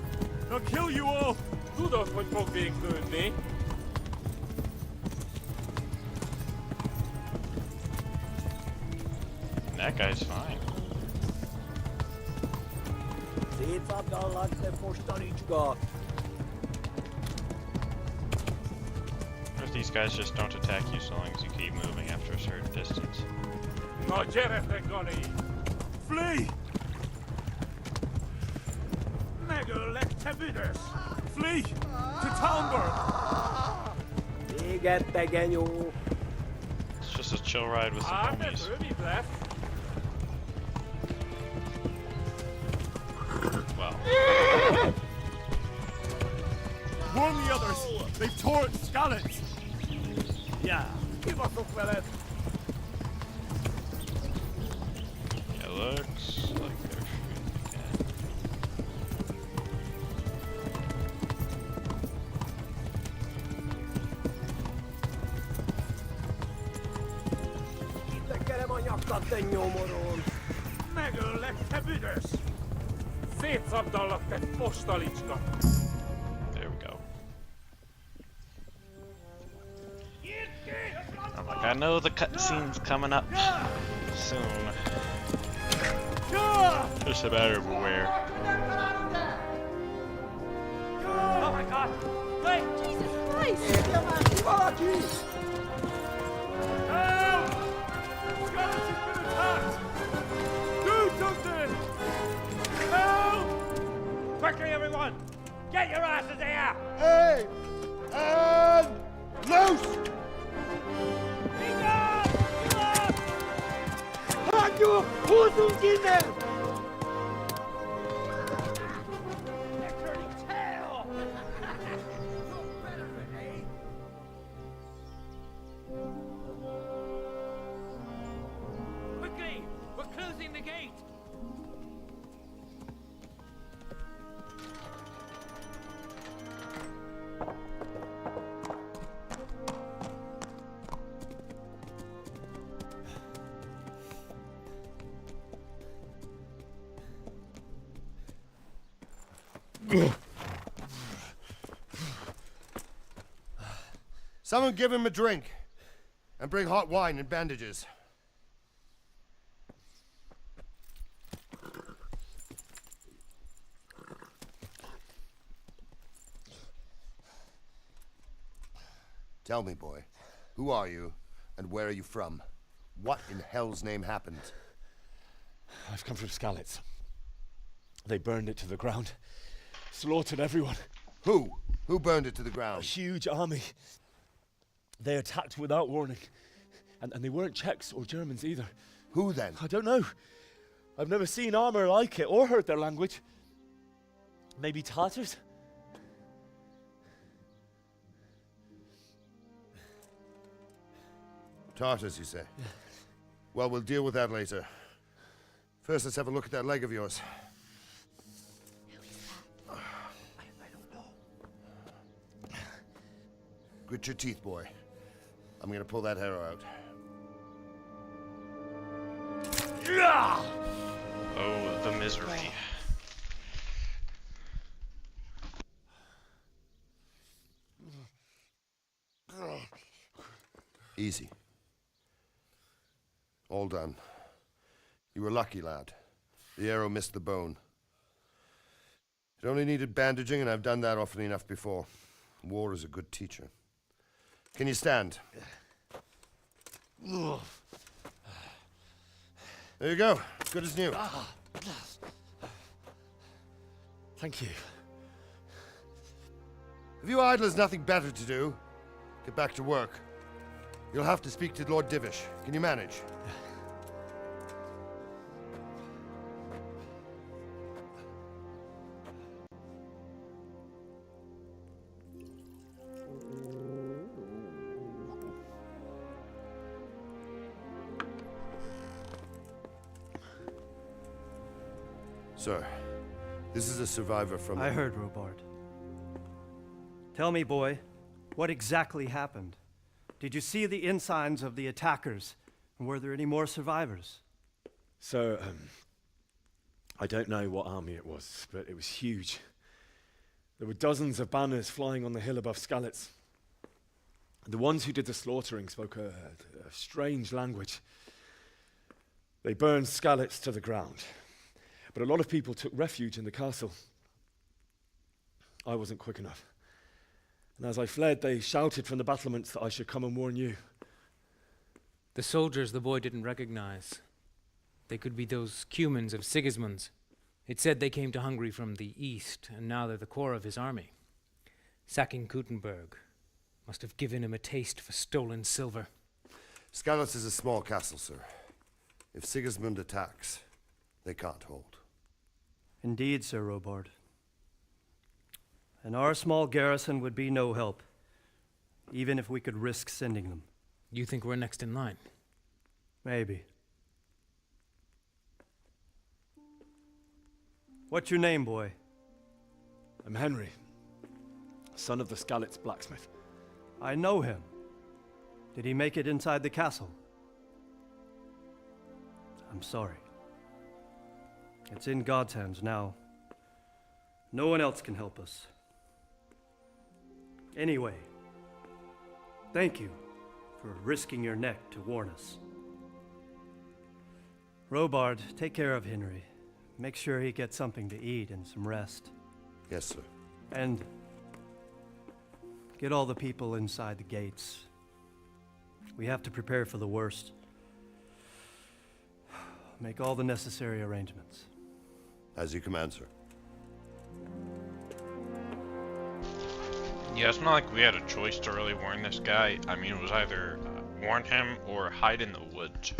They'll kill you all! Doe dat, hogy fog végtődni. That guy's fine. What if these guys just don't attack you so long as you keep moving after a certain distance? Na gyere, Gani! Flee! Megöllek, te büdös! Flee! To Talmberg! Égette, genyó! It's just a chill ride with some homies. Well. Warn the others! They've tore at Skalitz! Yeah. Give us a fellas! It looks like they're shooting again. Tekerem a nyakat, te nyomoron! Megöllek, te büdös! Szétszabdallak, te postalicska! There we go. I'm like, I know the cutscene's coming up soon. Just a matter of where. Oh my god! Wait! Jesus Christ! Help! Skalitz has been attacked! Do something! Help! Quickly, everyone! Get your asses here! Hey! And loose! Radyo! Húzzunk innen! Quickly! We're closing the gate! Someone give him a drink. And bring hot wine and bandages. Tell me, boy, who are you, and where are you from? What in hell's name happened? I've come from Skalitz. They burned it to the ground. Slaughtered everyone. Who? Who burned it to the ground? A huge army. They attacked without warning. And they weren't Czechs or Germans either. Who then? I don't know. I've never seen armor like it or heard their language. Maybe Tatars? Tartars, you say? Well, we'll deal with that later. First, let's have a look at that leg of yours. I don't know. Grit your teeth, boy. I'm gonna pull that arrow out. Oh, the misery. Easy. All done. You were lucky, lad. The arrow missed the bone. It only needed bandaging, and I've done that often enough before. War is a good teacher. Can you stand? There you go. Good as new. Thank you. If you idlers nothing better to do, get back to work. You'll have to speak to Lord Divish. Can you manage? Sir, this is a survivor from... I heard, Robard. Tell me, boy, what exactly happened? Did you see the ensigns of the attackers? And were there any more survivors? So, I don't know what army it was, but it was huge. There were dozens of banners flying on the hill above Skalitz. The ones who did the slaughtering spoke a strange language. They burned Skalitz to the ground. But a lot of people took refuge in the castle. I wasn't quick enough. And as I fled, they shouted from the battlements that I should come and warn you. The soldiers the boy didn't recognize. They could be those Cumans of Sigismund's. It said they came to Hungary from the east, and now they're the core of his army. Sacking Kuttenberg must have given him a taste for stolen silver. Skalitz is a small castle, sir. If Sigismund attacks, they can't hold. Indeed, Sir Robard. And our small garrison would be no help, even if we could risk sending them. You think we're next in line? Maybe. What's your name, boy? I'm Henry, son of the Skalitz blacksmith. I know him. Did he make it inside the castle? I'm sorry. It's in God's hands now. No one else can help us. Anyway, thank you for risking your neck to warn us. Robard, take care of Henry. Make sure he gets something to eat and some rest. Yes, sir. And get all the people inside the gates. We have to prepare for the worst. Make all the necessary arrangements. As you command, sir. Yeah, it's not like we had a choice to really warn this guy. I mean, it was either warn him or hide in the woods.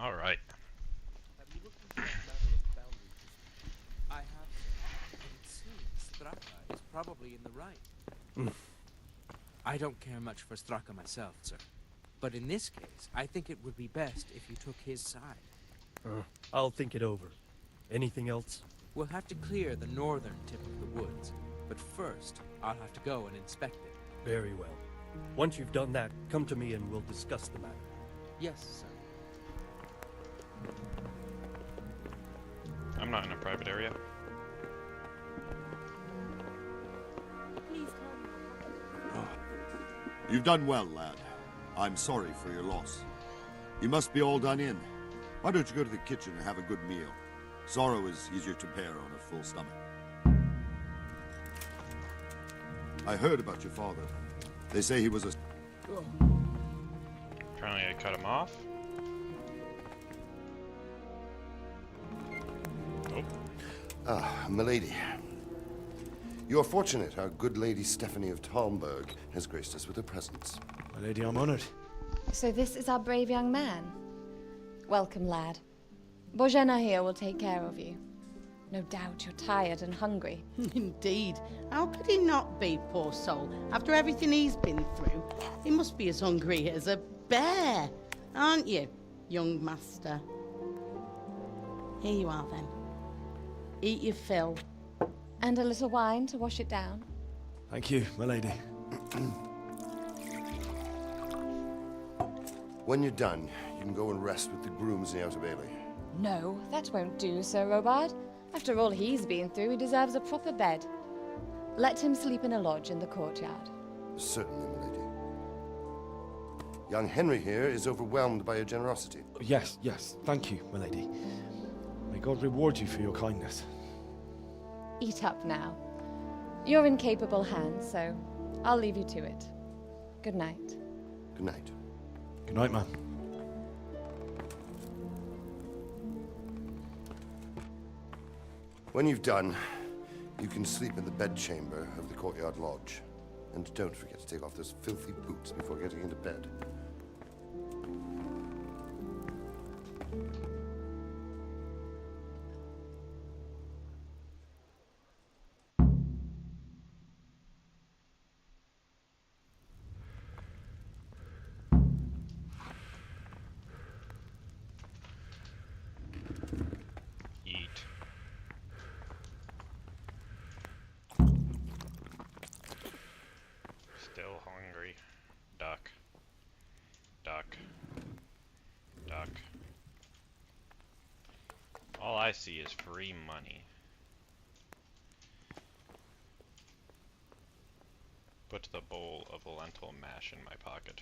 All right. Have you looked into this matter of boundary dispute? I have, sir. But it seems Straka is probably in the right. I don't care much for Straka myself, sir. But in this case, I think it would be best if you took his side. I'll think it over. Anything else? We'll have to clear the northern tip of the woods. But first, I'll have to go and inspect it. Very well. Once you've done that, come to me and we'll discuss the matter. Yes, sir. I'm not in a private area. Please come. You've done well, lad. I'm sorry for your loss. You must be all done in. Why don't you go to the kitchen and have a good meal? Sorrow is easier to bear on a full stomach. I heard about your father. They say he was a... Apparently I cut him off. Oh. Ah, milady. You are fortunate our good lady Stephanie of Talmberg has graced us with her presence. My lady, I'm honored. So this is our brave young man. Welcome, lad. Bojena here will take care of you. No doubt you're tired and hungry. Indeed. How could he not be, poor soul? After everything he's been through, he must be as hungry as a bear, aren't you, young master? Here you are, then. Eat your fill. And a little wine to wash it down. Thank you, my lady. When you're done, you can go and rest with the grooms in the Outer Bailey. No, that won't do, Sir Robard. After all he's been through, he deserves a proper bed. Let him sleep in a lodge in the courtyard. Certainly, milady. Young Henry here is overwhelmed by your generosity. Yes, yes. Thank you, my lady. May God reward you for your kindness. Eat up now. You're in capable hands, so I'll leave you to it. Good night. Good night. Good night, man. When you've done, you can sleep in the bedchamber of the courtyard lodge. And don't forget to take off those filthy boots before getting into bed. Still hungry. Duck. Duck. Duck. All I see is free money. Put the bowl of lentil mash in my pocket.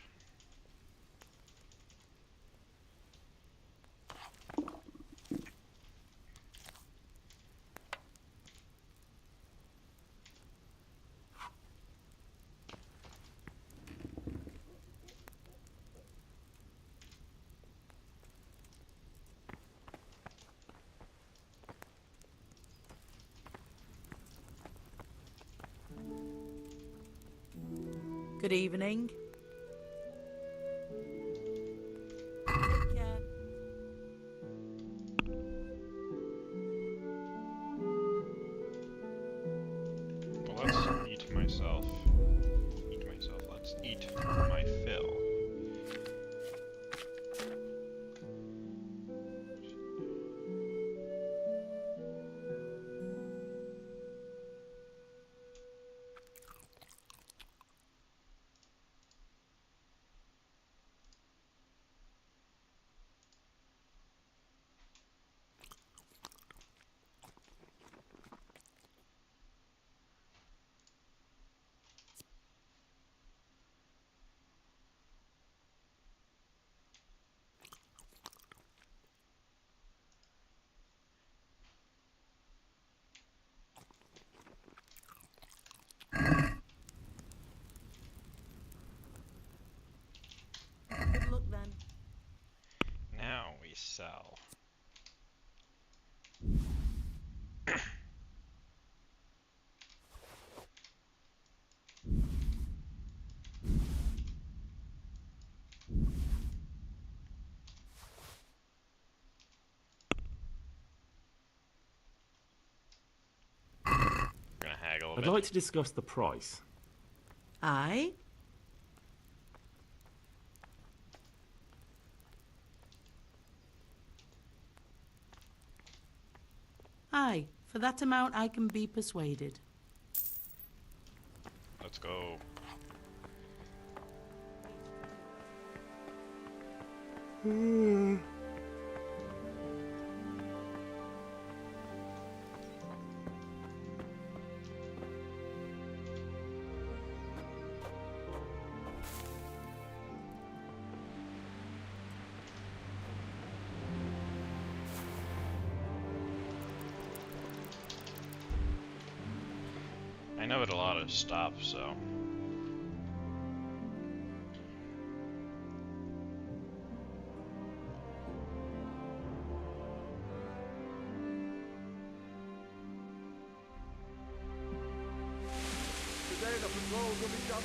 Good evening. Well, let's eat myself. Let's eat my fill. Good luck then. Now we sell. Gonna haggle a I'd bit. like to discuss the price. Aye? Aye, for that amount I can be persuaded. Let's go. I know it a lot of stuff, so. Today the patrols will be doubled.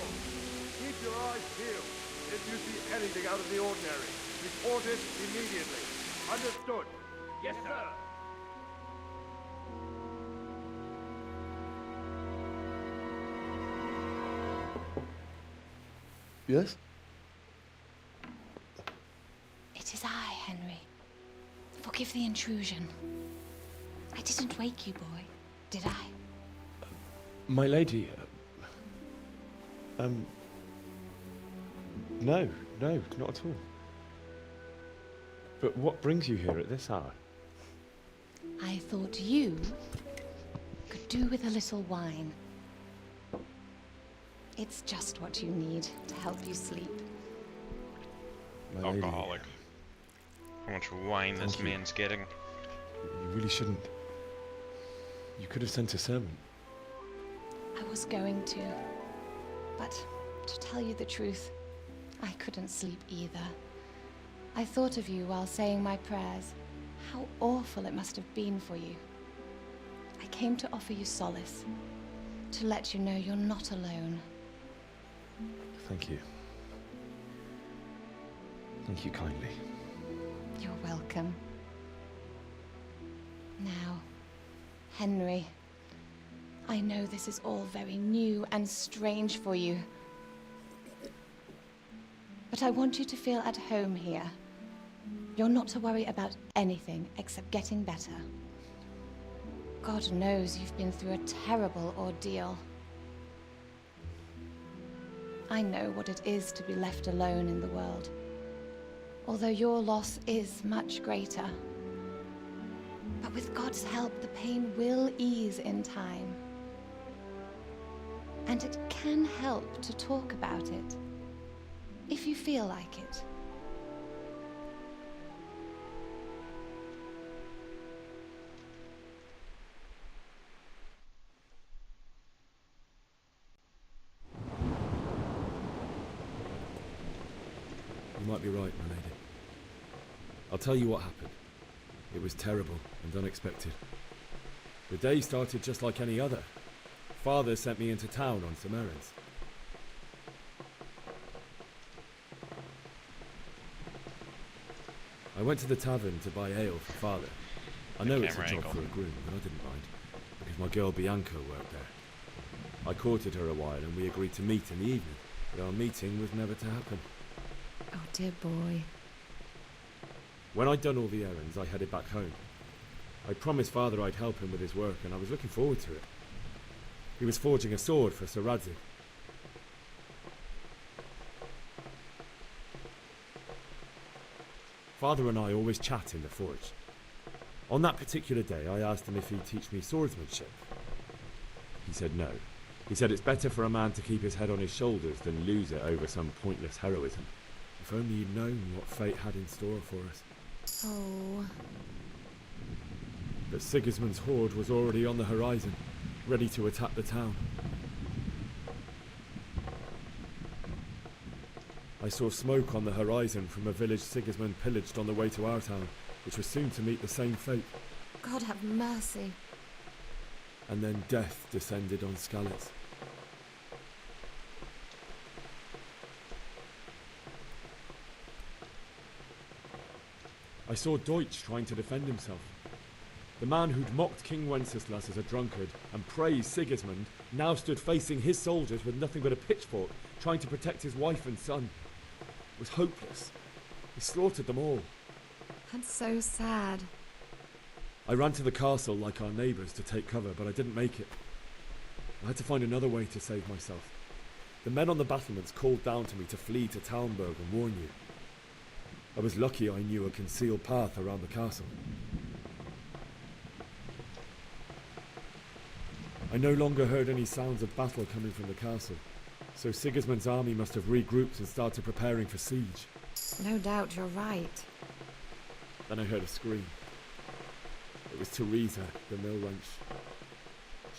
Keep your eyes peeled. If you see anything out of the ordinary, report it immediately. Understood? Yes, sir. Yes? It is I, Henry. Forgive the intrusion. I didn't wake you, boy, did I? My lady, no, not at all. But what brings you here at this hour? I thought you could do with a little wine. It's just what you need to help you sleep. My lady, Alcoholic. How much wine this Thank you. man's getting. you really shouldn't. You could have sent a servant. I was going to, but to tell you the truth, I couldn't sleep either. I thought of you while saying my prayers. How awful it must have been for you. I came to offer you solace, to let you know you're not alone. Thank you. Thank you kindly. You're welcome. Now, Henry, I know this is all very new and strange for you, but I want you to feel at home here. You're not to worry about anything except getting better. God knows you've been through a terrible ordeal. I know what it is to be left alone in the world, although your loss is much greater. But with God's help, the pain will ease in time. And it can help to talk about it, if you feel like it. You might be right, my lady. I'll tell you what happened. It was terrible and unexpected. The day started just like any other. Father sent me into town on some errands. I went to the tavern to buy ale for Father. I know it's a job for a groom, but I didn't mind, because my girl Bianca worked there. I courted her a while and we agreed to meet in the evening, but our meeting was never to happen. Oh, dear boy. When I'd done all the errands, I headed back home. I promised Father I'd help him with his work, and I was looking forward to it. He was forging a sword for Sir Radzi. Father and I always chat in the forge. On that particular day, I asked him if he'd teach me swordsmanship. He said no. He said it's better for a man to keep his head on his shoulders than lose it over some pointless heroism. If only you'd known what fate had in store for us. Oh. But Sigismund's horde was already on the horizon, ready to attack the town. I saw smoke on the horizon from a village Sigismund pillaged on the way to our town, which was soon to meet the same fate. God have mercy. And then death descended on Skalitz. I saw Deutsch trying to defend himself. The man who'd mocked King Wenceslas as a drunkard and praised Sigismund now stood facing his soldiers with nothing but a pitchfork, trying to protect his wife and son. It was hopeless. He slaughtered them all. That's so sad. I ran to the castle like our neighbours to take cover, but I didn't make it. I had to find another way to save myself. The men on the battlements called down to me to flee to Talmberg and warn you. I was lucky I knew a concealed path around the castle. I no longer heard any sounds of battle coming from the castle, so Sigismund's army must have regrouped and started preparing for siege. No doubt you're right. Then I heard a scream. It was Teresa, the mill wench.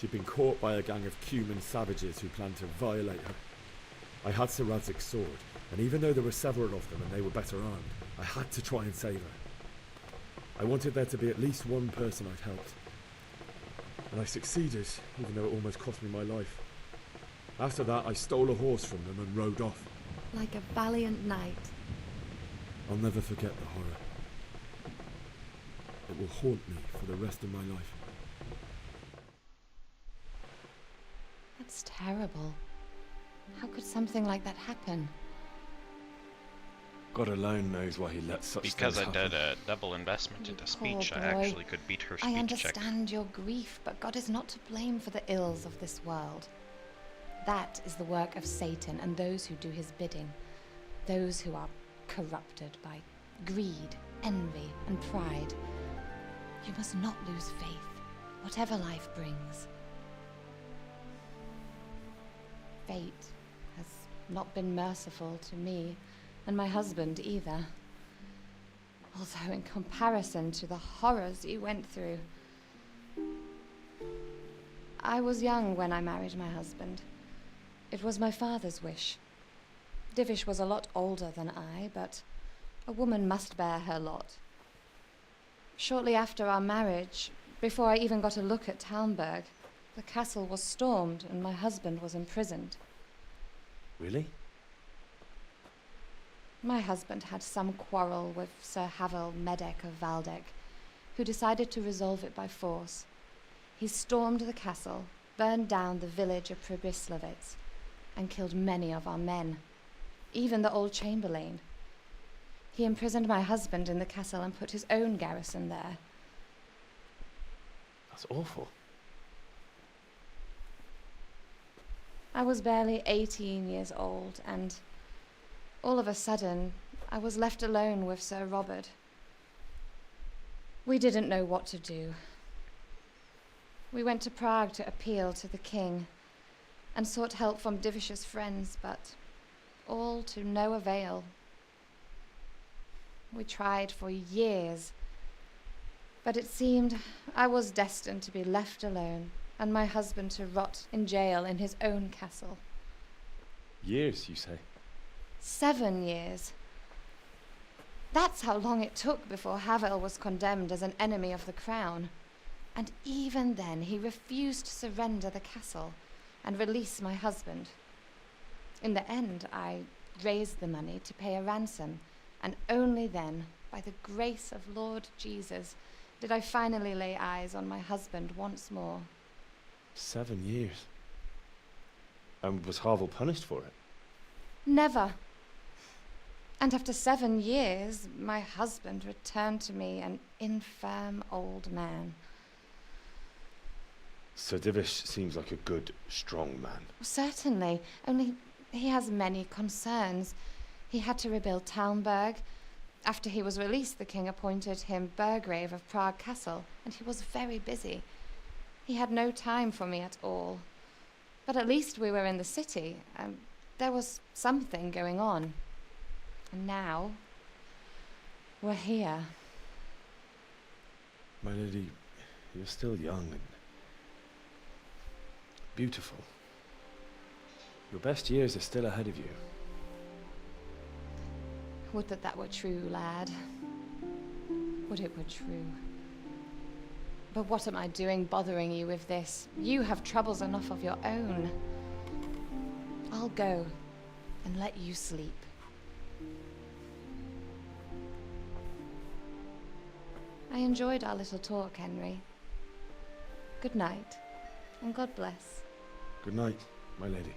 She'd been caught by a gang of Cuman savages who planned to violate her. I had Sir Radzig's sword, and even though there were several of them and they were better armed, I had to try and save her. I wanted there to be at least one person I'd helped. And I succeeded, even though it almost cost me my life. After that, I stole a horse from them and rode off. Like a valiant knight. I'll never forget the horror. It will haunt me for the rest of my life. That's terrible. How could something like that happen? God alone knows why he let such Because things I happen. did a double investment into speech, I boy. actually could beat her speech I check. understand your grief, but God is not to blame for the ills of this world. That is the work of Satan and those who do his bidding. Those who are corrupted by greed, envy, and pride. You must not lose faith, whatever life brings. Fate has not been merciful to me, and my husband either. Although in comparison to the horrors you went through. I was young when I married my husband. It was my father's wish. Divish was a lot older than I, but a woman must bear her lot. Shortly after our marriage, before I even got a look at Talmberg, the castle was stormed and my husband was imprisoned. Really? My husband had some quarrel with Sir Havel Medek of Valdek, who decided to resolve it by force. He stormed the castle, burned down the village of Pribyslavitz, and killed many of our men, even the old chamberlain. He imprisoned my husband in the castle and put his own garrison there. That's awful. I was barely 18 years old, and all of a sudden, I was left alone with Sir Robert. We didn't know what to do. We went to Prague to appeal to the king, and sought help from Divish's friends, but all to no avail. We tried for years, but it seemed I was destined to be left alone, and my husband to rot in jail in his own castle. Years, you say? 7 years. That's how long it took before Havel was condemned as an enemy of the crown. And even then he refused to surrender the castle and release my husband. In the end, I raised the money to pay a ransom, and only then, by the grace of Lord Jesus, did I finally lay eyes on my husband once more. 7 years. And was Havel punished for it? Never. And after 7 years, my husband returned to me an infirm old man. Sir Divish seems like a good, strong man. Certainly, only he has many concerns. He had to rebuild Talmberg. After he was released, the king appointed him Burgrave of Prague Castle, and he was very busy. He had no time for me at all. But at least we were in the city, and there was something going on. And now, we're here. My lady, you're still young and beautiful. Your best years are still ahead of you. Would that that were true, lad. Would it were true. But what am I doing bothering you with this? You have troubles enough of your own. I'll go and let you sleep. I enjoyed our little talk, Henry. Good night, and God bless. Good night, my lady.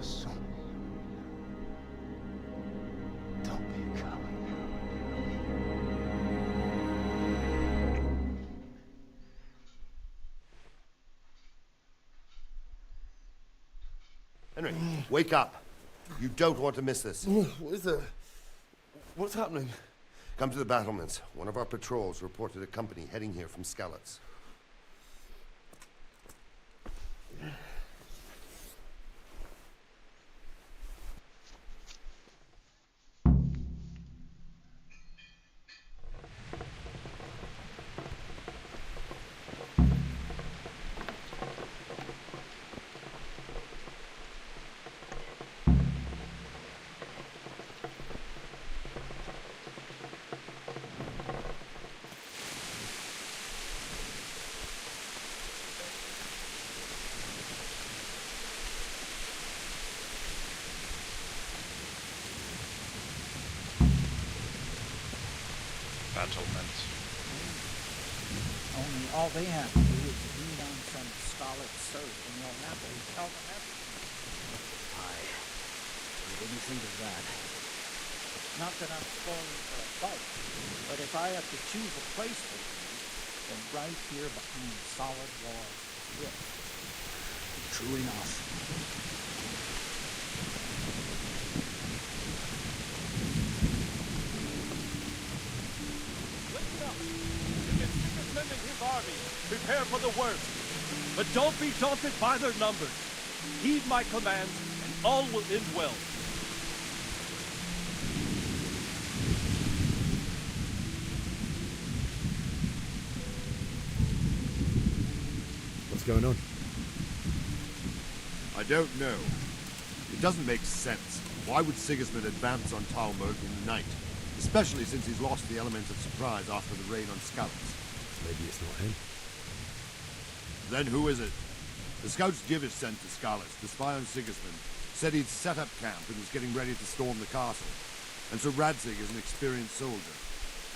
us. Don't be a coward. Henry, wake up. You don't want to miss this. What is it? What's happening? Come to the battlements. One of our patrols reported a company heading here from Skalitz. Battlements. Only all they have to do is read on some scarlet soap and you'll happily tell them everything. I didn't think of that. Not that I'm spoiling for a fight, but if I have to choose a place for you, then right here behind solid walls is it. True enough. Defending his army, prepare for the worst. But don't be daunted by their numbers. Heed my commands, and all will end well. What's going on? I don't know. It doesn't make sense. Why would Sigismund advance on Talmberg in the night? Especially since he's lost the element of surprise after the raid on Skalitz. Maybe it's not him. Then who is it? The scouts Divish sent to Skalitz to spy on Sigismund said he'd set up camp and was getting ready to storm the castle. And so Radzig is an experienced soldier.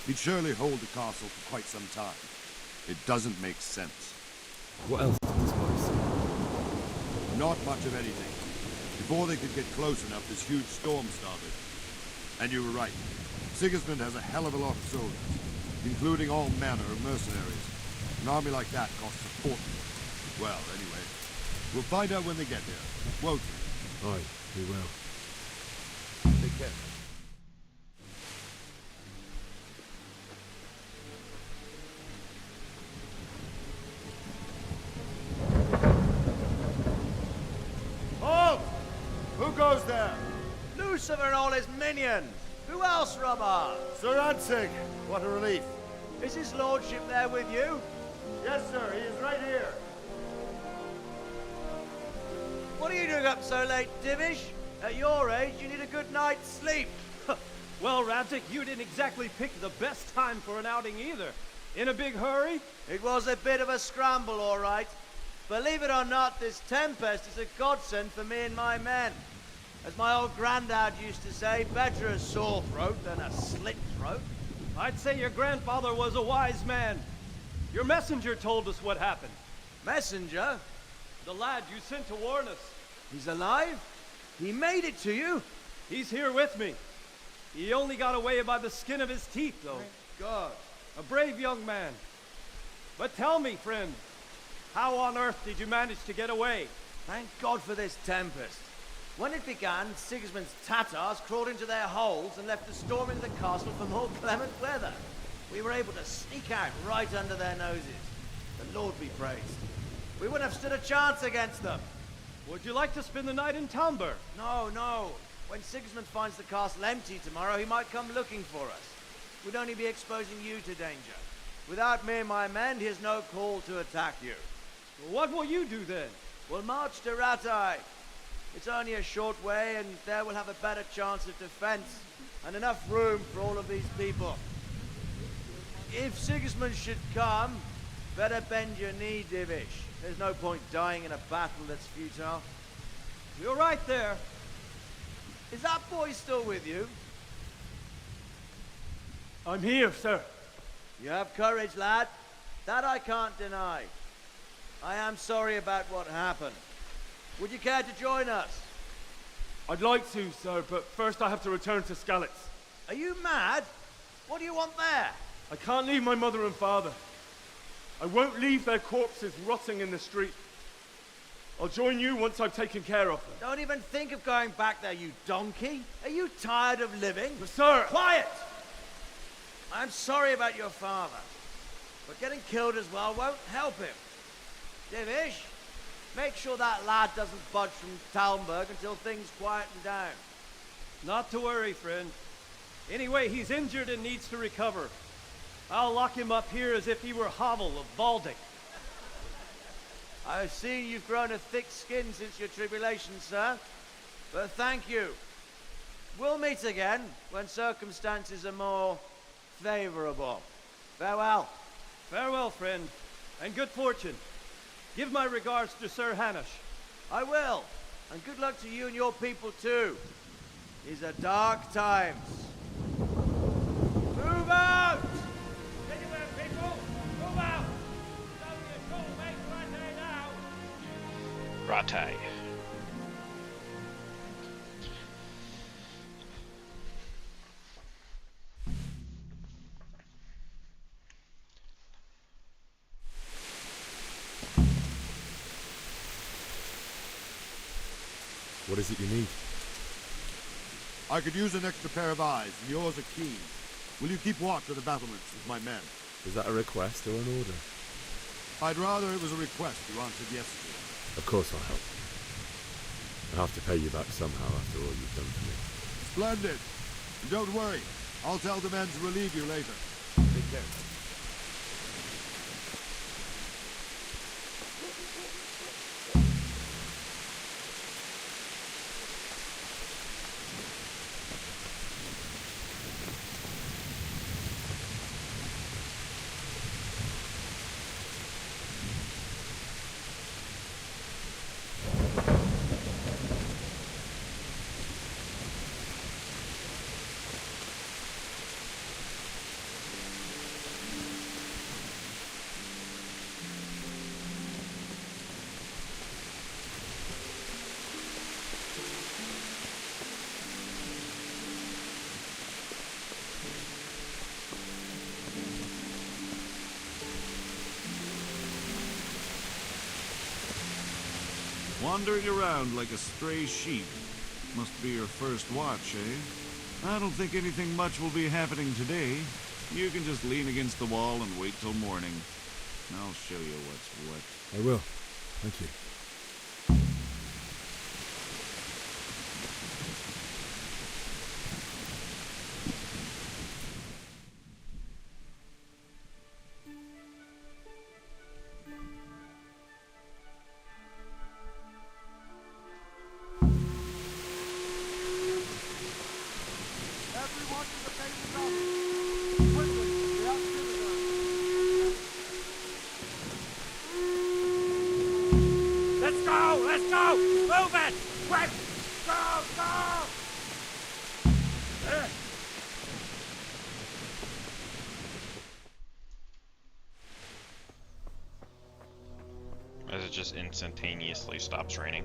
He'd surely hold the castle for quite some time. It doesn't make sense. What else did the spies say? Not much of anything. Before they could get close enough, this huge storm started. And you were right. Sigismund has a hell of a lot of soldiers, including all manner of mercenaries. An army like that costs a fortune. Well, anyway, we'll find out when they get here, won't we? Aye, we will. Take care. Halt! Who goes there? Lucifer and all his minions! Who else, Robert? Sir Radzig, what a relief. Is his lordship there with you? Yes, sir, he is right here. What are you doing up so late, Divish? At your age, you need a good night's sleep. Well, Radzig, you didn't exactly pick the best time for an outing either. In a big hurry? It was a bit of a scramble, all right. Believe it or not, this tempest is a godsend for me and my men. As my old granddad used to say, better a sore throat than a slit throat. I'd say your grandfather was a wise man. Your messenger told us what happened. Messenger? The lad you sent to warn us. He's alive? He made it to you? He's here with me. He only got away by the skin of his teeth, though. Thank God. A brave young man. But tell me, friend, how on earth did you manage to get away? Thank God for this tempest. When it began, Sigismund's Tatars crawled into their holes and left the storm into the castle for more clement weather. We were able to sneak out right under their noses. The Lord be praised. We wouldn't have stood a chance against them. Would you like to spend the night in Talmberg? No, no. When Sigismund finds the castle empty tomorrow, he might come looking for us. We'd only be exposing you to danger. Without me and my men, he has no call to attack you. What will you do then? We'll march to Ratai. It's only a short way, and there we'll have a better chance of defense and enough room for all of these people. If Sigismund should come, better bend your knee, Divish. There's no point dying in a battle that's futile. You're right there. Is that boy still with you? I'm here, sir. You have courage, lad. That I can't deny. I am sorry about what happened. Would you care to join us? I'd like to, sir, but first I have to return to Skalitz. Are you mad? What do you want there? I can't leave my mother and father. I won't leave their corpses rotting in the street. I'll join you once I've taken care of them. Don't even think of going back there, you donkey. Are you tired of living? But sir! Quiet! I'm sorry about your father, but getting killed as well won't help him. Divish, make sure that lad doesn't budge from Talmberg until things quieten down. Not to worry, friend. Anyway, he's injured and needs to recover. I'll lock him up here as if he were Havel of Baldic. I've seen you've grown a thick skin since your tribulation, sir. But thank you. We'll meet again when circumstances are more favorable. Farewell. Farewell, friend, and good fortune. Give my regards to Sir Hanush. I will. And good luck to you and your people too. These are dark times. Move out! Anywhere, people! Move out! Don't be a troublemaker right now! Rate. What is it you need? I could use an extra pair of eyes, and yours are keen. Will you keep watch of the battlements with my men? Is that a request or an order? I'd rather it was a request you answered yes to. Of course I'll help. I'll have to pay you back somehow after all you've done for me. Splendid. And don't worry. I'll tell the men to relieve you later. Take care. Wandering around like a stray sheep. Must be your first watch, eh? I don't think anything much will be happening today. You can just lean against the wall and wait till morning. I'll show you what's what. I will. Thank you. As it just instantaneously stops raining.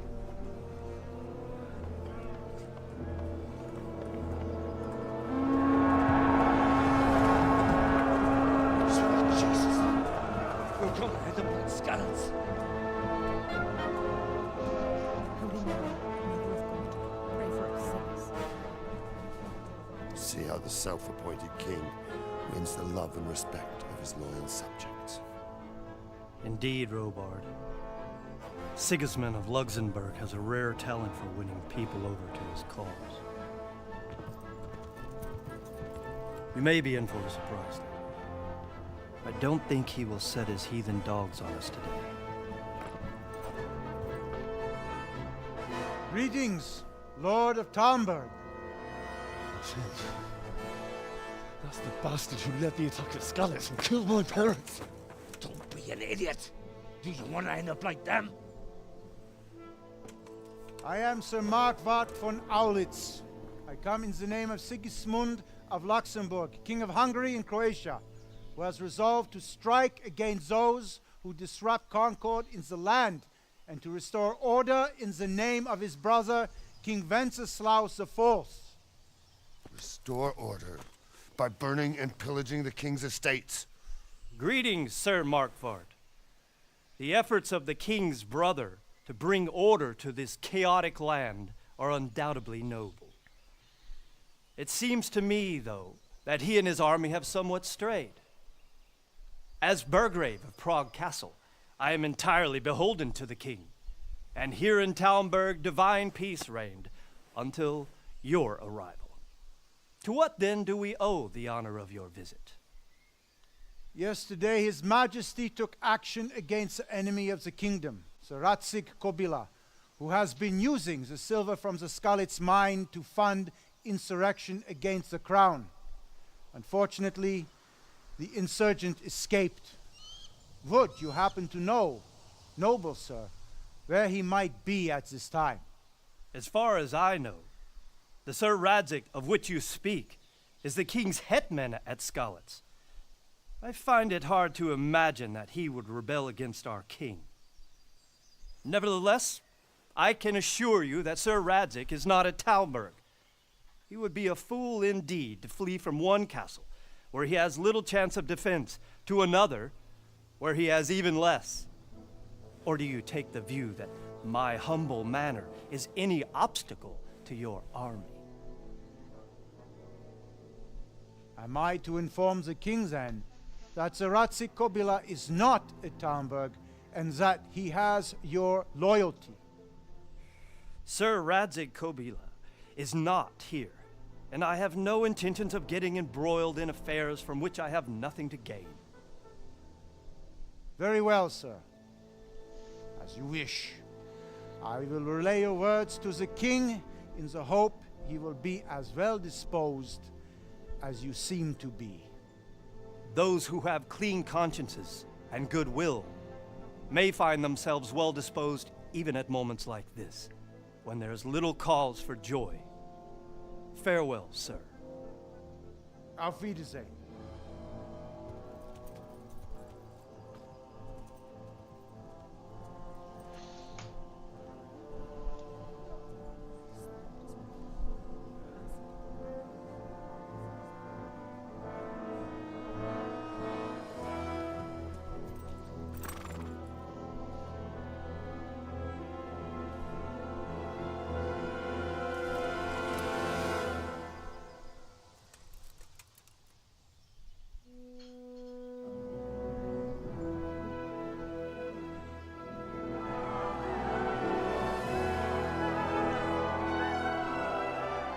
Sweet Jesus. We're gonna hit them like scallops. Holy Mary, Mother of God, pray for us sinners. See how the self-appointed king wins the love and respect of his loyal subjects. Indeed, Robard. Sigismund of Luxembourg has a rare talent for winning people over to his cause. We may be in for a surprise, though. I don't think he will set his heathen dogs on us today. Greetings, Lord of Talmberg. That's the bastard who led the attack at Skalitz and killed my parents. Don't be an idiot. Do you want to end up like them? I am Sir Markwart von Aulitz. I come in the name of Sigismund of Luxembourg, King of Hungary and Croatia, who has resolved to strike against those who disrupt concord in the land and to restore order in the name of his brother, King Wenceslaus IV. Restore order by burning and pillaging the king's estates. Greetings, Sir Markvart. The efforts of the king's brother to bring order to this chaotic land are undoubtedly noble. It seems to me, though, that he and his army have somewhat strayed. As Burgrave of Prague Castle, I am entirely beholden to the king, and here in Talmberg divine peace reigned until your arrival. To what then do we owe the honor of your visit? Yesterday, His Majesty took action against the enemy of the kingdom, Sir Ratzik Kobila, who has been using the silver from the Skalitz mine to fund insurrection against the crown. Unfortunately, the insurgent escaped. Would you happen to know, noble sir, where he might be at this time? As far as I know, the Sir Radzik of which you speak is the king's hetman at Skalitz. I find it hard to imagine that he would rebel against our king. Nevertheless, I can assure you that Sir Radzik is not at Talmberg. He would be a fool indeed to flee from one castle, where he has little chance of defense, to another, where he has even less. Or do you take the view that my humble manner is any obstacle to your army? Am I to inform the king then that Sir Ratzik Kobila is not at Talmberg and that he has your loyalty? Sir Radzik Kobila is not here, and I have no intentions of getting embroiled in affairs from which I have nothing to gain. Very well, sir. As you wish. I will relay your words to the king in the hope he will be as well disposed as you seem to be. Those who have clean consciences and goodwill may find themselves well disposed even at moments like this, when there is little cause for joy. Farewell, sir. Auf Wiedersehen.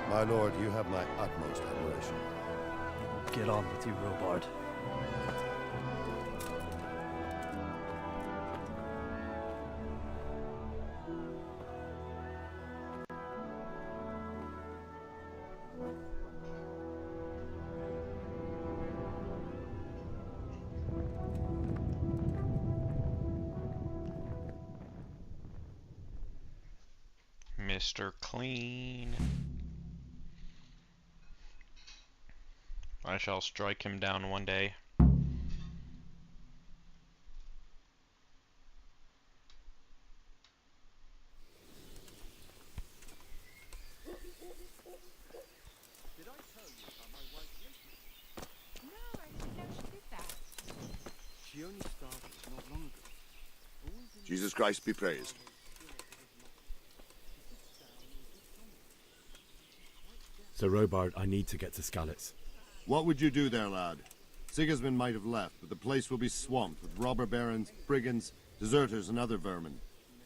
My lord, you have my utmost admiration. Get on with you, Robard. Mr. Clean. I shall strike him down one day. Jesus Christ be praised. Sir Robard, I need to get to Skalitz. What would you do there, lad? Sigismund might have left, but the place will be swamped with robber barons, brigands, deserters, and other vermin.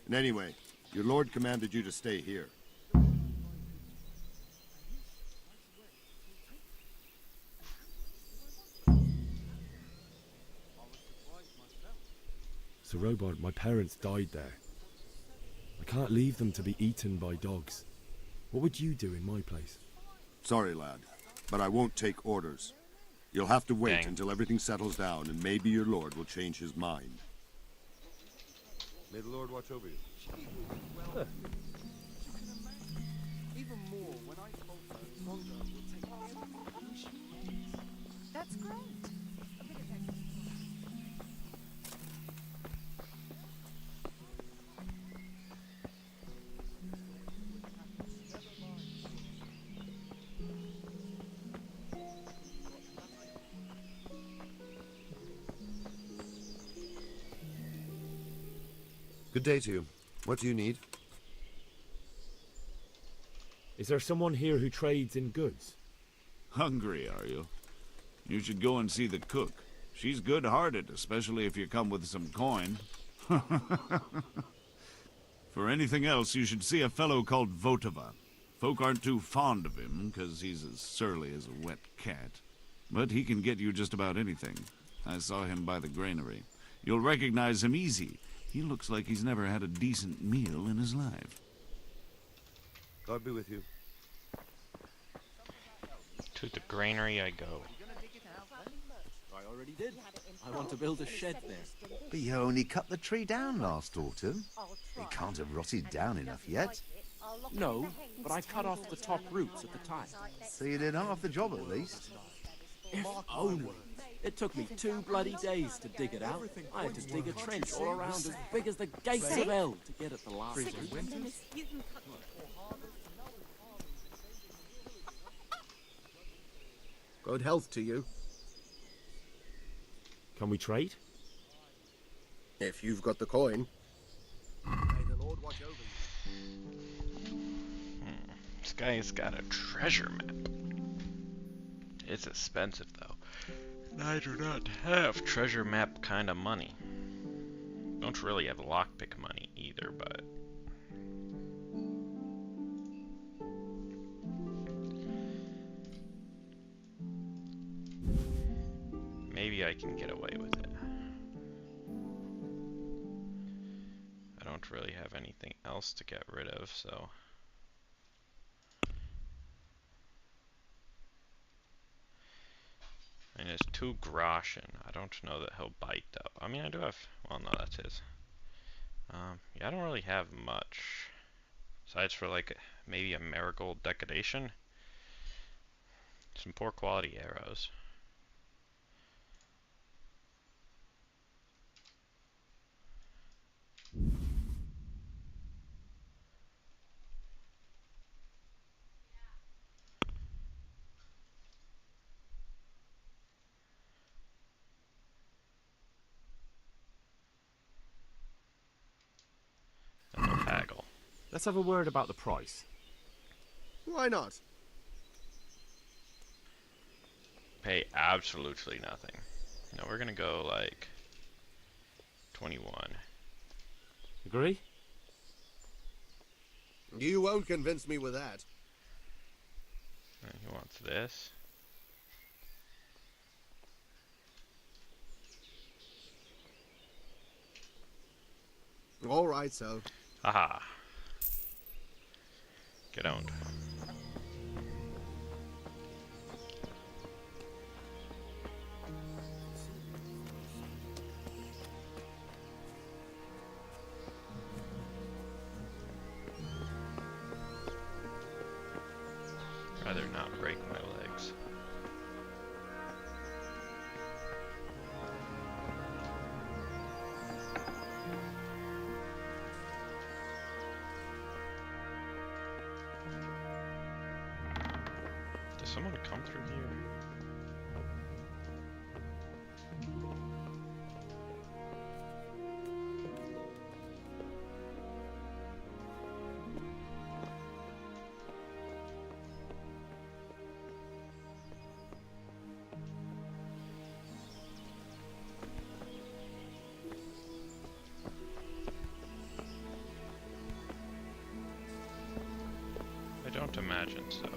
And anyway, your lord commanded you to stay here. Sir Robard, my parents died there. I can't leave them to be eaten by dogs. What would you do in my place? Sorry, lad, but I won't take orders. You'll have to wait until everything settles down, and maybe your lord will change his mind. May the Lord watch over you. Even more when I told her Sonja will take everything she wants. That's great. A bit of extra. Good day to you. What do you need? Is there someone here who trades in goods? Hungry, are you? You should go and see the cook. She's good-hearted, especially if you come with some coin. For anything else, you should see a fellow called Votava. Folk aren't too fond of him, 'cause he's as surly as a wet cat. But he can get you just about anything. I saw him by the granary. You'll recognize him easy. He looks like he's never had a decent meal in his life. God be with you. To the granary I go. I already did. I want to build a shed there. But you only cut the tree down last autumn. It can't have rotted down enough yet. No, but I cut off the top roots at the time. So you did half the job at least. If only. It took me 2 bloody days to dig it out. I had to dig a trench all around as big as the gates of hell to get at the last root. Good health to you. Can we trade? If you've got the coin. May the Lord watch over you. This guy's got a treasure map. It's expensive though. And I do not have treasure map kind of money. Don't really have lockpick money either, but maybe I can get away with it. I don't really have anything else to get rid of, so. And it's 2 groschen. I don't know that he'll bite though. I mean, I do have, well, no, that's his. Yeah, I don't really have much. Besides for like maybe a marigold decoration. Some poor quality arrows. Haggle. Let's have a word about the price. Why not? Pay absolutely nothing. No, we're gonna go like 21. Agree? You won't convince me with that. And he wants this. All right, so. Haha. Get owned. Rather not break my legs. Does someone come through here? I don't imagine so.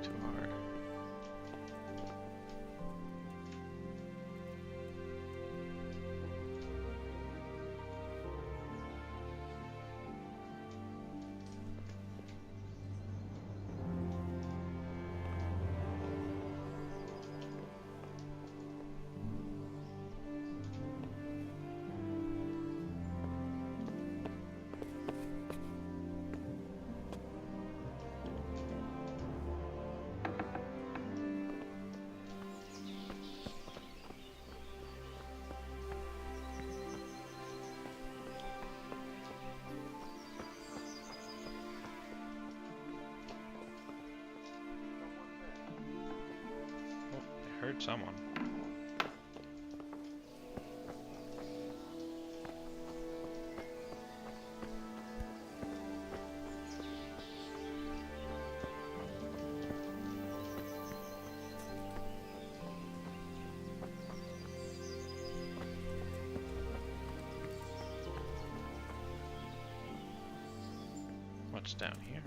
Too hard. heard someone. What's down here?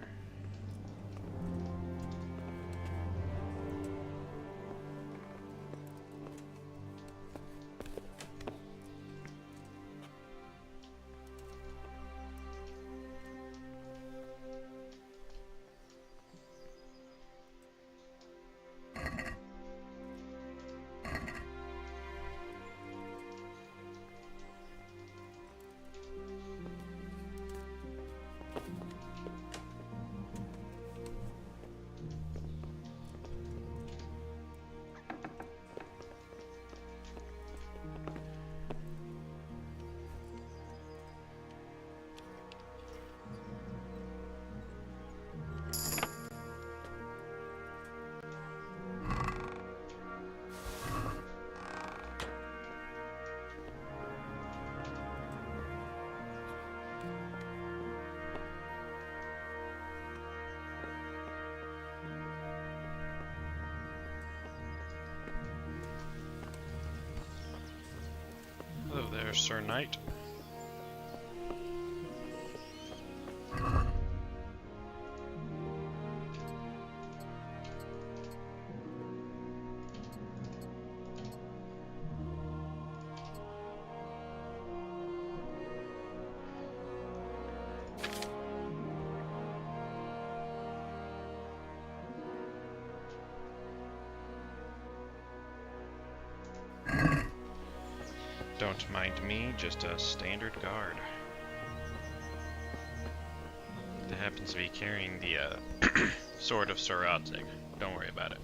Hello there, Sir Knight. Don't mind me, just a standard guard. That happens to be carrying the sword of Sir Odzig. Don't worry about it.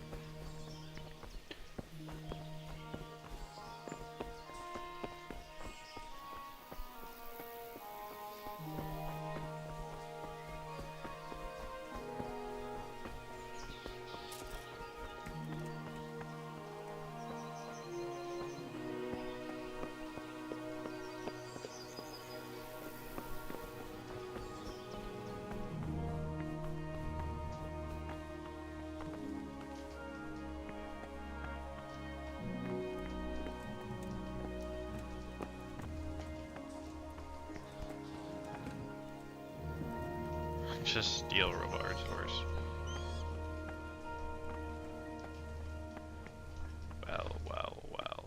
Just steal Rovar's horse. Well, well, well.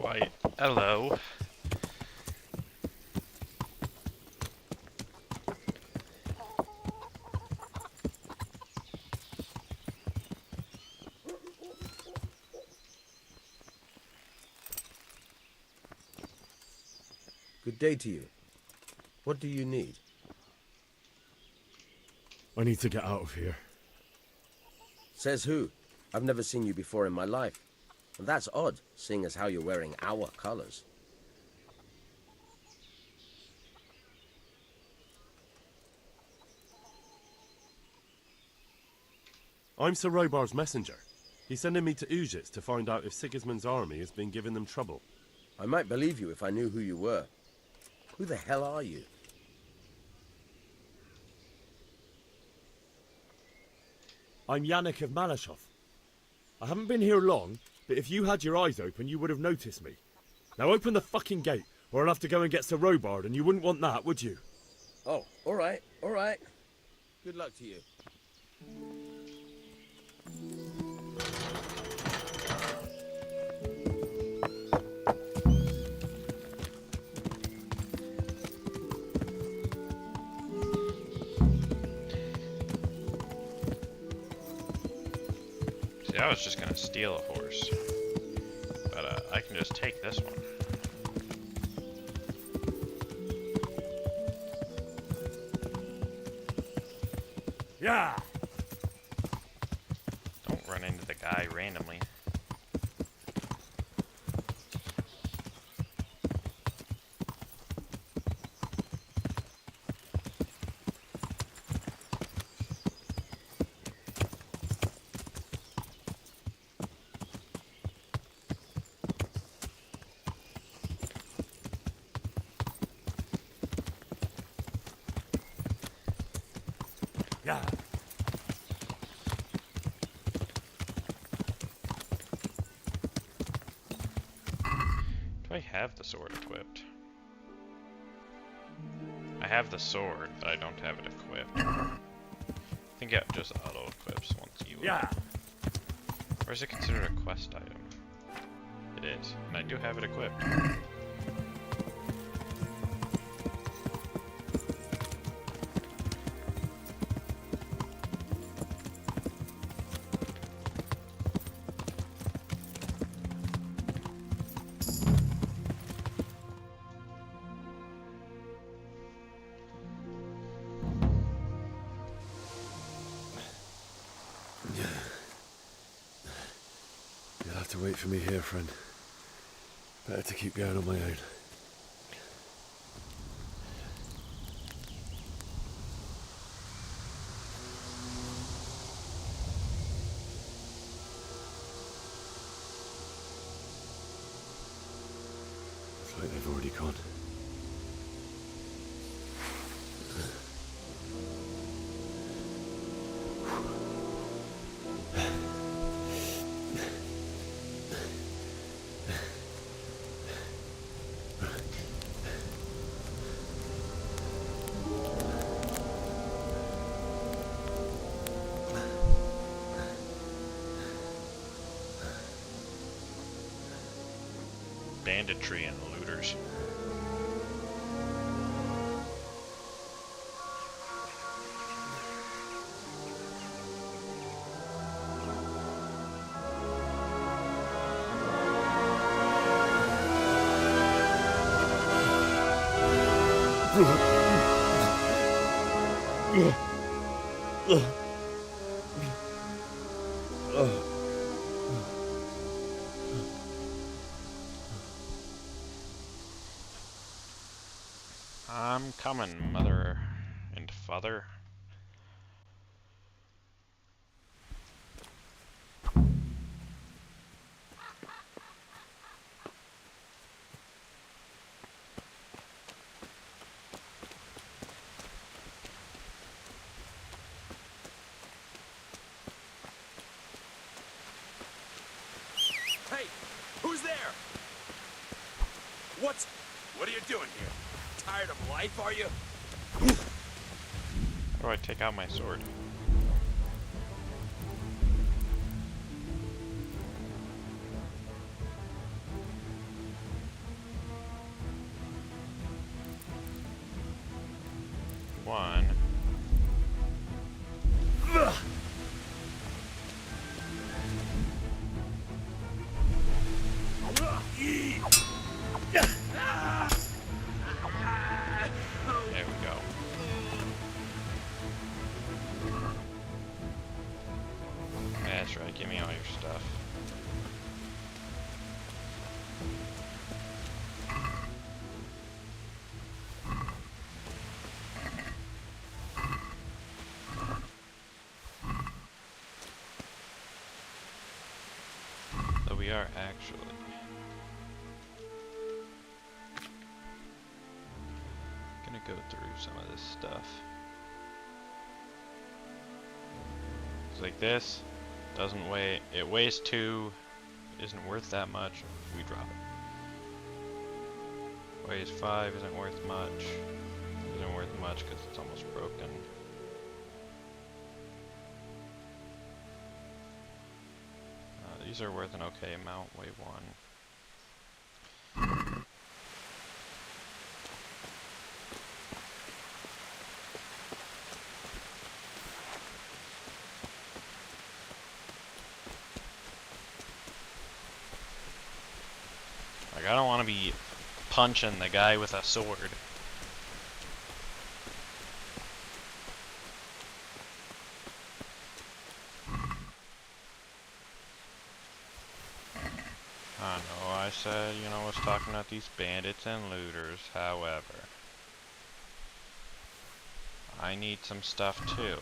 Why, hello. Good day to you. What do you need? I need to get out of here. Says who? I've never seen you before in my life. And that's odd, seeing as how you're wearing our colors. I'm Sir Robar's messenger. He's sending me to Ujits to find out if Sigismund's army has been giving them trouble. I might believe you if I knew who you were. Who the hell are you? I'm Yannick of Malashov. I haven't been here long, but if you had your eyes open, you would have noticed me. Now open the fucking gate, or I'll have to go and get Sir Robard, and you wouldn't want that, would you? Oh, all right, all right. Good luck to you. See, I was just gonna steal a horse, but I can just take this one. Yeah. Don't run into the guy randomly. Yeah. Do I have the sword equipped? I have the sword, but I don't have it equipped. I think it just auto-equips once you... Yeah. Or is it considered a quest item? It is, and I do have it equipped. You'll have to wait for me here, friend. Better to keep going on my own. Looks like they've already gone. Banditry and looters. I'm coming, mother and father. Hey, who's there? What are you doing here? Tired of life, are you? How do I take out my sword? one. There we go. That's right, give me all your stuff. So we are actually gonna go through some of this stuff. It's like this doesn't weigh, it weighs 2, isn't worth that much, we drop it. Weighs 5, isn't worth much, because it's almost broken. These are worth an okay amount, weigh 1. Like, I don't want to be punching the guy with a sword. I know I said, you know, I was talking about these bandits and looters, however, I need some stuff too.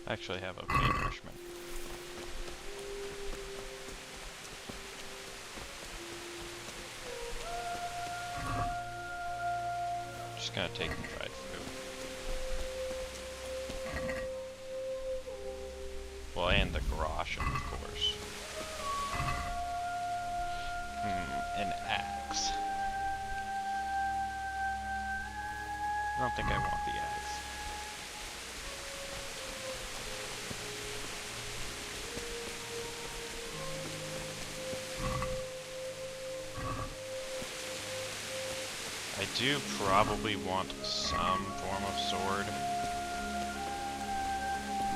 I actually have okay nourishment. Just gonna take the dried fruit. Well, and the groschen, of course. An axe. I don't think I want the axe. I do probably want some form of sword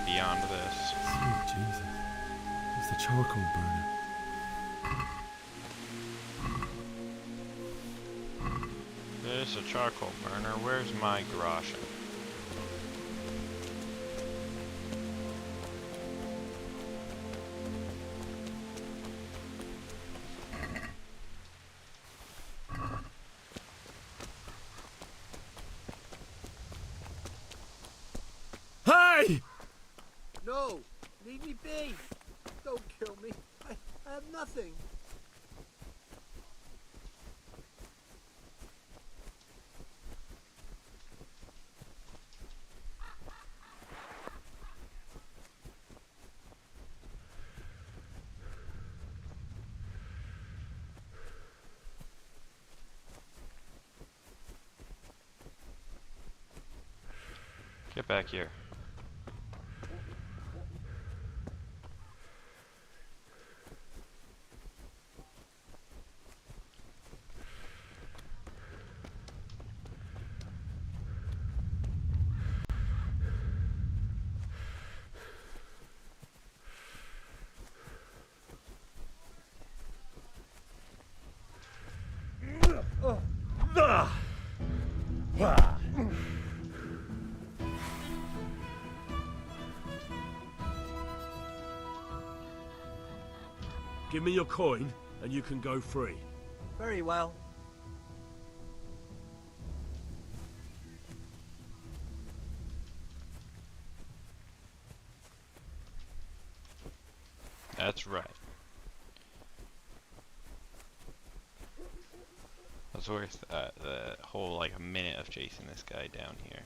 beyond this. Sweet Jesus. It's the charcoal burner. This is a charcoal burner. Where's my groschen? Hey! No! Leave me be! Don't kill me. I have nothing. Get back here. Give me your coin, and you can go free. Very well. That's right. was worth the whole like a minute of chasing this guy down here.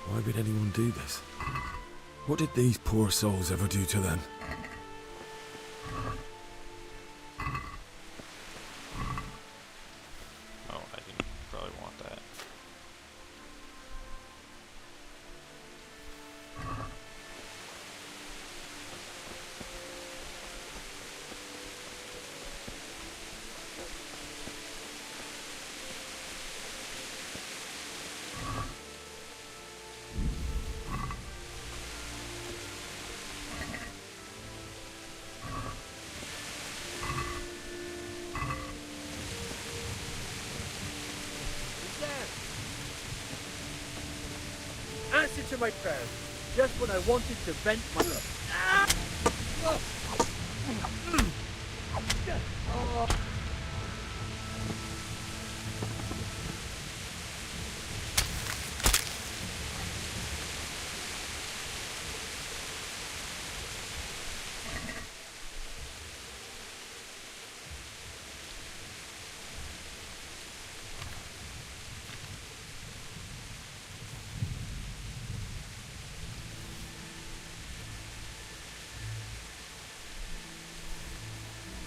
Why would anyone do this? What did these poor souls ever do to them? Oh, I didn't probably want that. Answer to my prayers. Just when I wanted to vent my...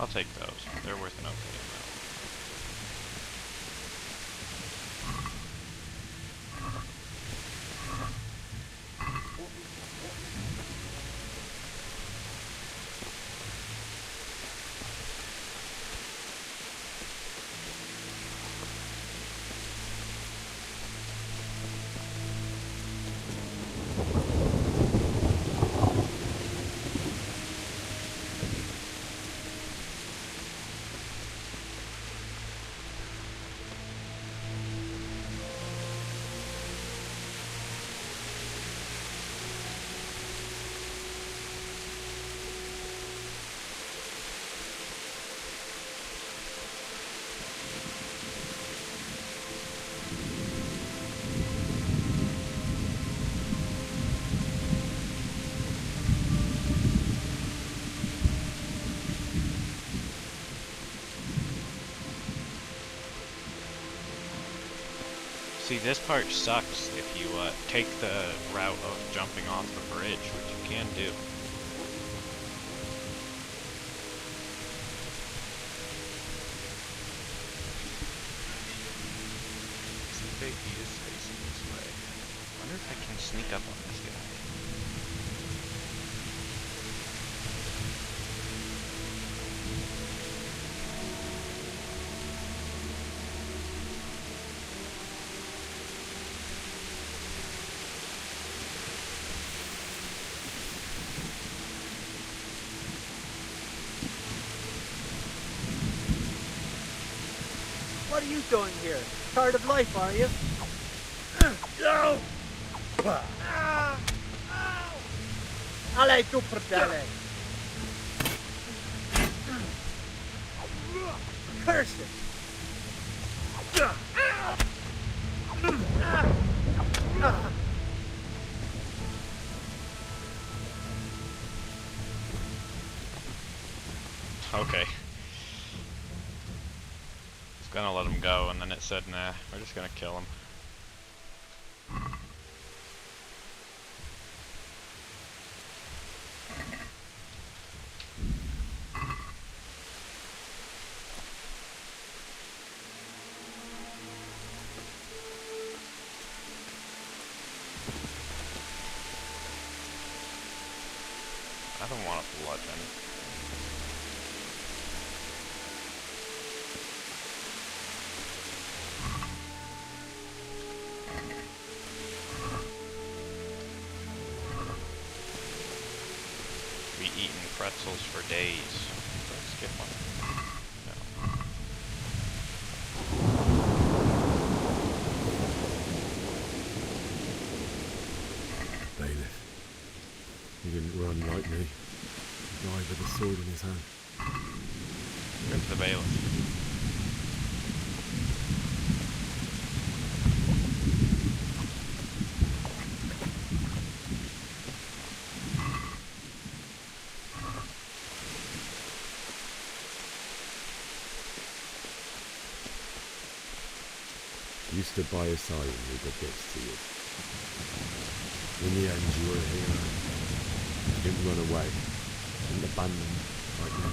I'll take those. They're worth an okay amount. See, this part sucks if you take the route of jumping off the bridge, which you can do. Seems like he is facing this way. I wonder if I can sneak up on this guy. What are you doing here? Tired of life, are you? No! Ale tu prdele! Curse it! Okay. Gonna let him go, and then it said, nah, we're just gonna kill him. I don't want a bludgeon. Eating pretzels for days. skip one? No. Bailiff. He didn't run like me. He died with a sword in his hand. Rip the bailiff. You stood by his side and he did this to you. In the end, you were a hero. You didn't run away. You didn't abandon like me.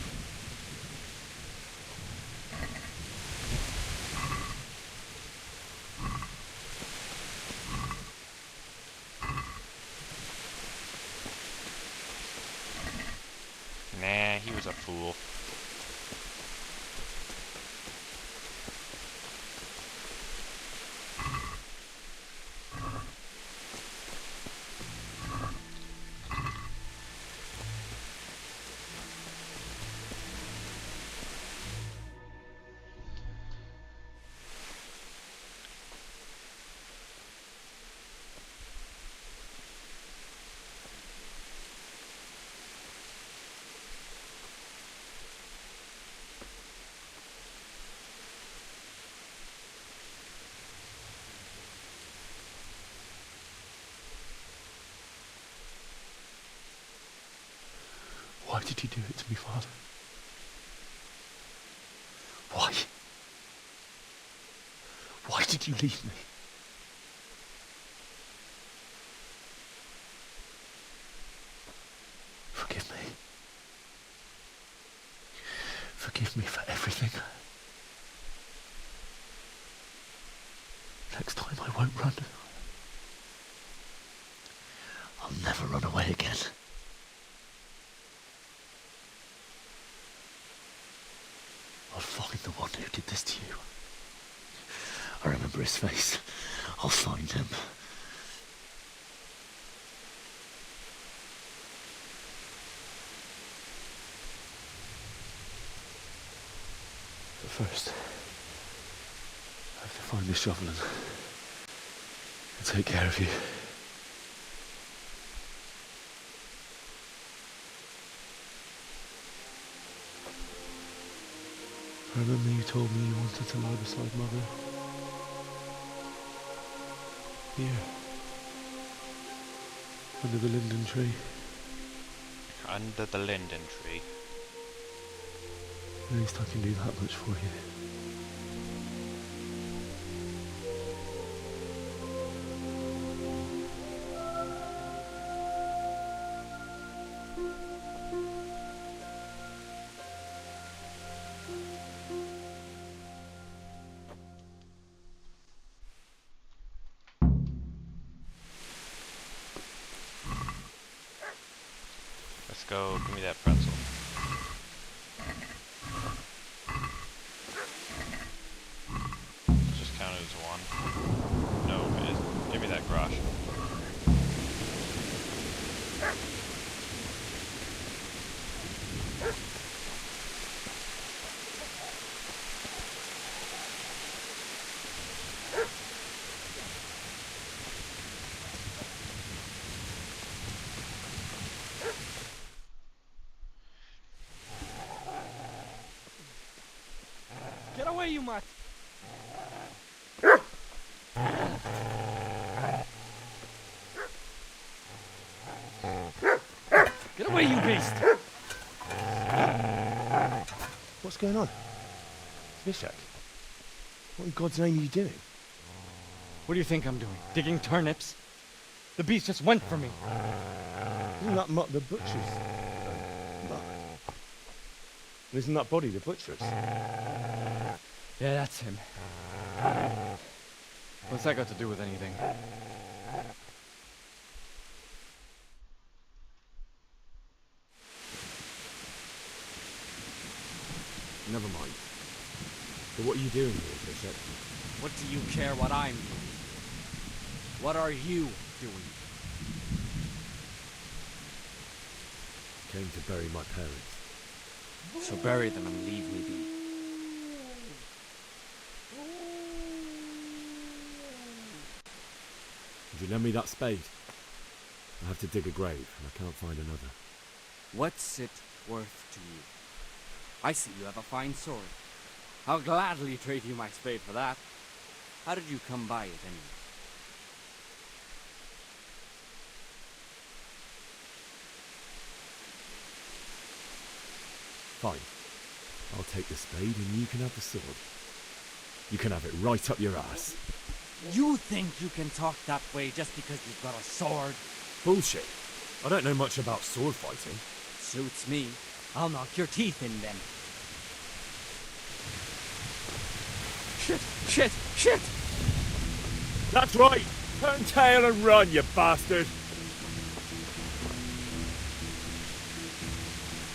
Nah, he was a fool. Why did you do it to me, Father? Why? Why did you leave me? Forgive me. Forgive me for everything. Next time I won't run. I'll never run away again. I'll find the one who did this to you. I remember his face. I'll find him. But first, I have to find this shovel and take care of you. I remember you told me you wanted to lie beside Mother. Here. Under the linden tree. Under the linden tree. At least I can do that much for you. Let's go, give me that pretzel. Let's just count it as one. No, it isn't. Give me that grosh. Get away, you mutt! Get away, you beast! What's going on? Vishak? What in God's name are you doing? What do you think I'm doing? Digging turnips? The beast just went for me. Isn't that Mutt the butcher's? Isn't that body the butcher's? Yeah, that's him. What's that got to do with anything? Never mind. But what are you doing here, Bishop? What do you care what I'm doing? What are you doing? Came to bury my parents. So bury them and leave me be. Would you lend me that spade? I have to dig a grave, and I can't find another. What's it worth to you? I see you have a fine sword. I'll gladly trade you my spade for that. How did you come by it, anyway? Fine. I'll take the spade and you can have the sword. You can have it right up your ass. You think you can talk that way just because you've got a sword? Bullshit. I don't know much about sword fighting. Suits me. I'll knock your teeth in then. Shit! Shit! Shit! That's right! Turn tail and run, you bastard!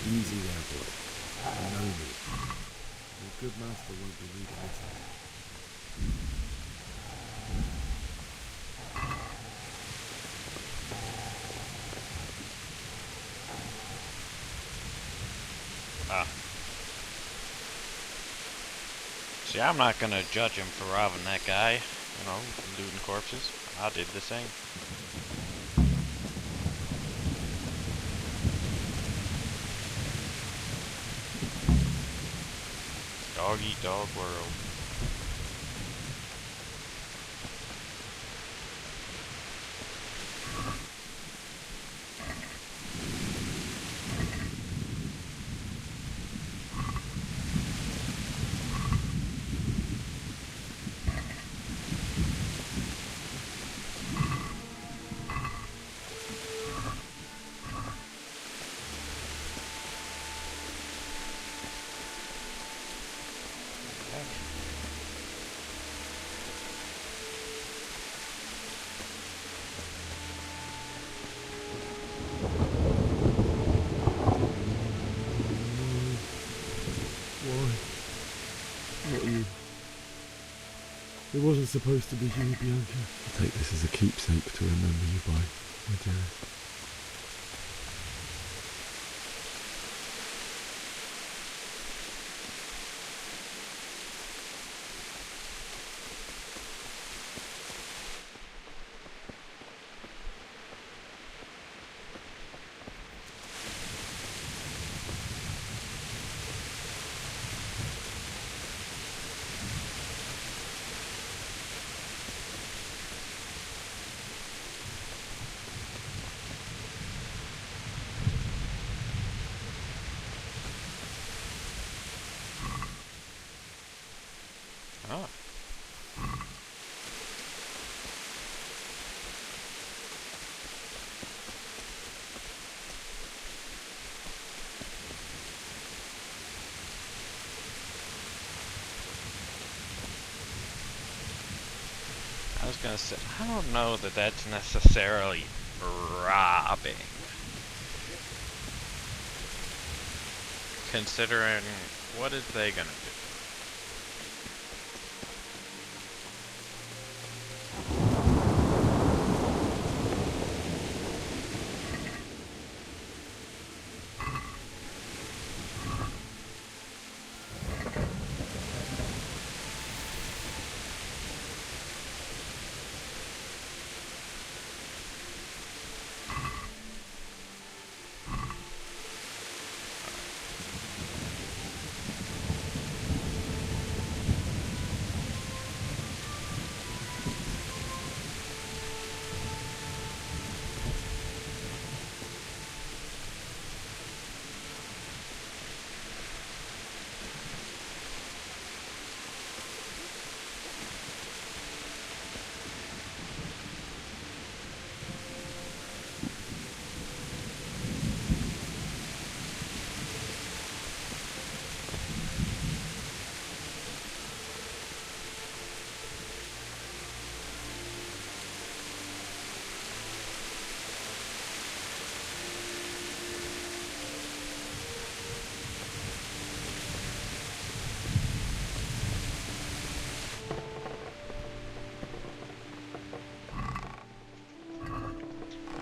Easy there, boy. You know me. Your good master won't be needing this. See, I'm not gonna judge him for robbing that guy, you know, looting corpses. I did the same. Dog eat dog world. Not you. It wasn't supposed to be you, Bianca. I'll take this as a keepsake to remember you by, my dearest. Oh. I was gonna say, I don't know that that's necessarily robbing. Considering, what is they gonna do?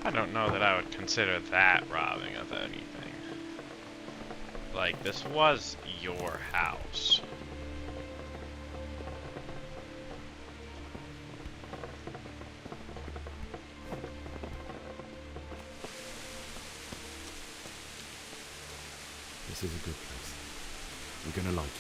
I don't know that I would consider that robbing of anything. Like, this was your house. This is a good place. We're gonna like it.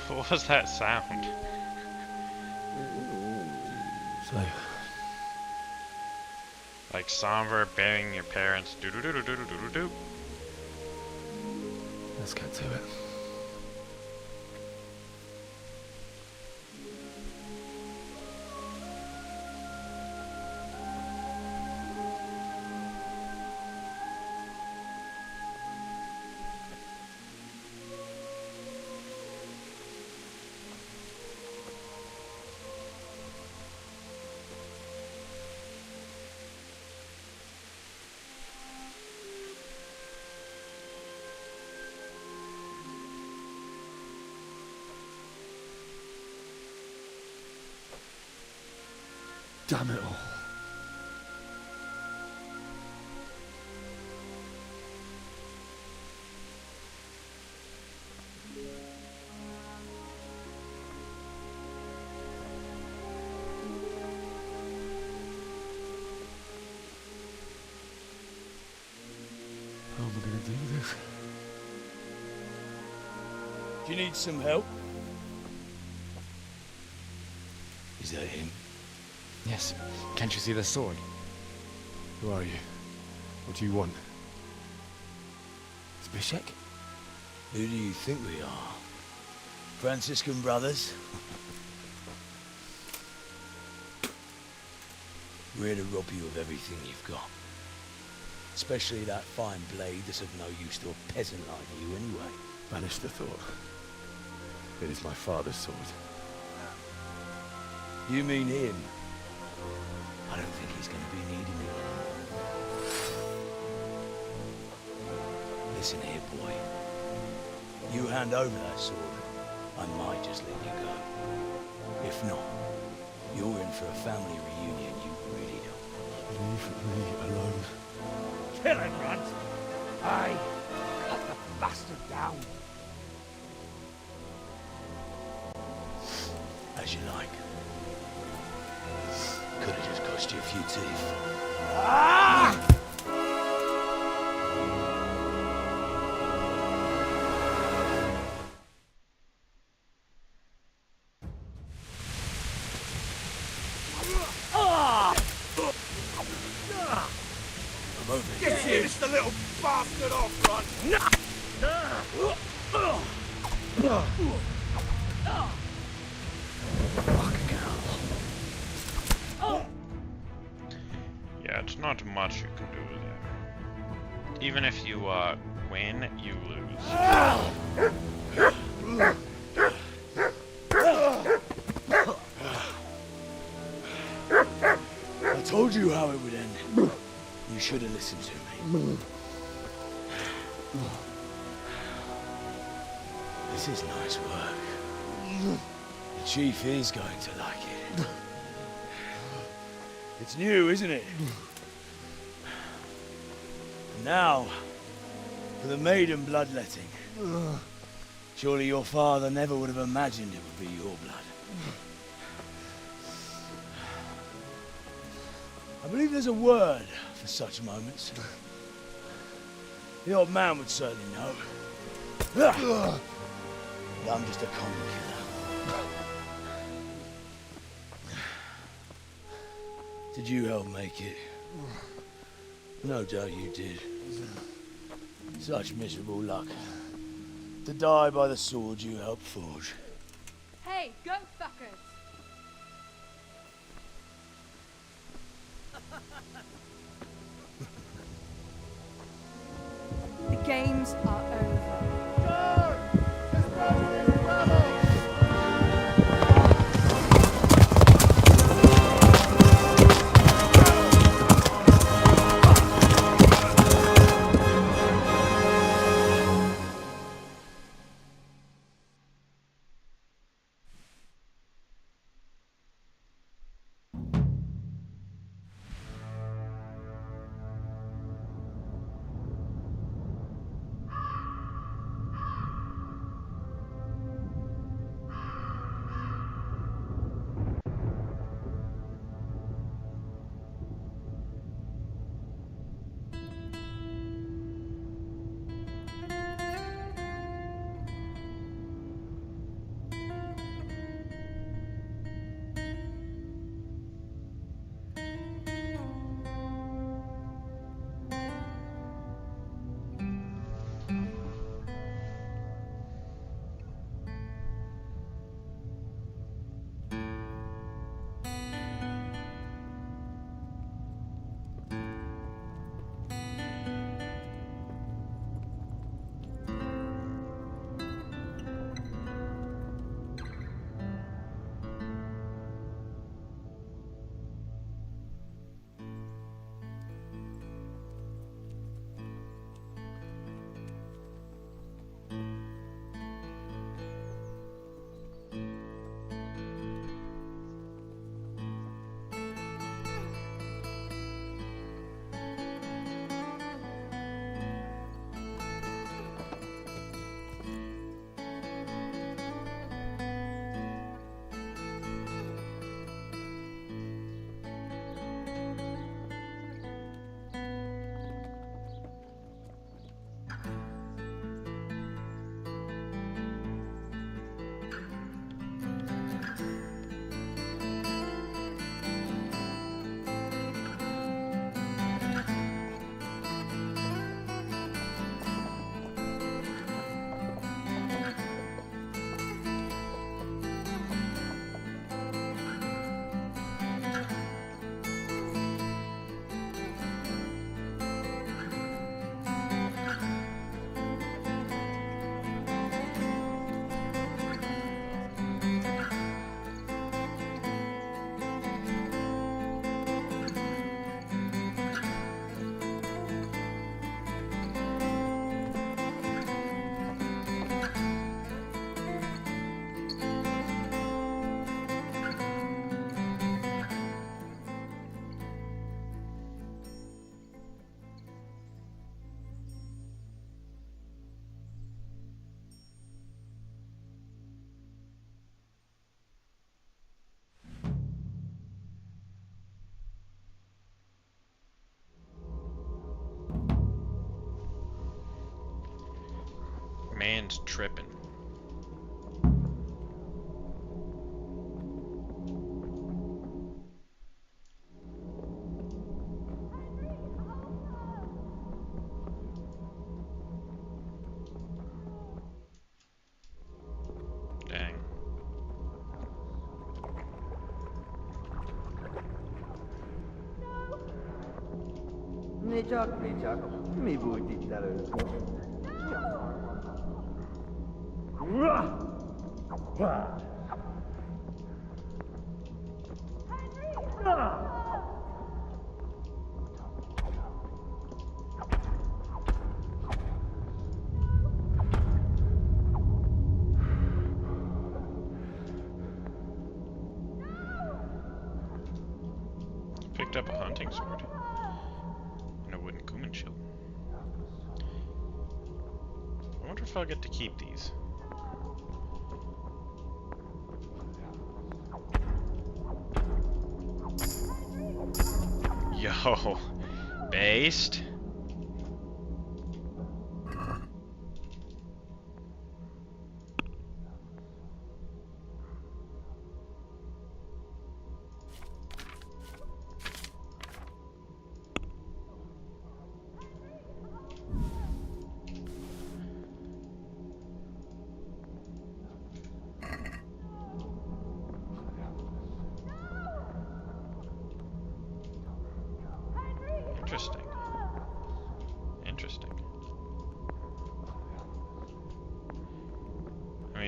What was that sound? So, Like somber burying your parents. Do do do do do do do do. let's get to it. Damn it all. How am I gonna do this? Do you need some help? Is that him? Yes. Can't you see the sword? Who are you? What do you want? Zbyszek? Who do you think we are? Franciscan brothers? We're here to rob you of everything you've got. Especially that fine blade that's of no use to a peasant like you anyway. Banish the thought. It is my father's sword. You mean him? I don't think he's going to be needing it. Listen here, boy. You hand over that sword, I might just let you go. If not, you're in for a family reunion you really don't. Leave me alone. Kill him, Runt! Aye, cut the bastard down. As you like. Could have just cost you a few teeth. Ah! I'm over here. Get this the little bastard off, Runt! Yeah, it's not much you can do there. Even if you win, you lose. I told you how it would end. You should have listened to me. This is nice work. The chief is going to like it. It's new, isn't it? Now, for the maiden bloodletting. Surely your father never would have imagined it would be your blood. I believe there's a word for such moments. The old man would certainly know. But I'm just a common killer. Did you help make it? No doubt you did. Such miserable luck. To die by the sword you helped forge. Hey, go fuckers! The games are over. Man's tripping. Dang. Ne çok mi bu diktatör? Picked up a hunting sword and a wooden Kuman shield. I wonder if I'll get to keep these. Yo, based.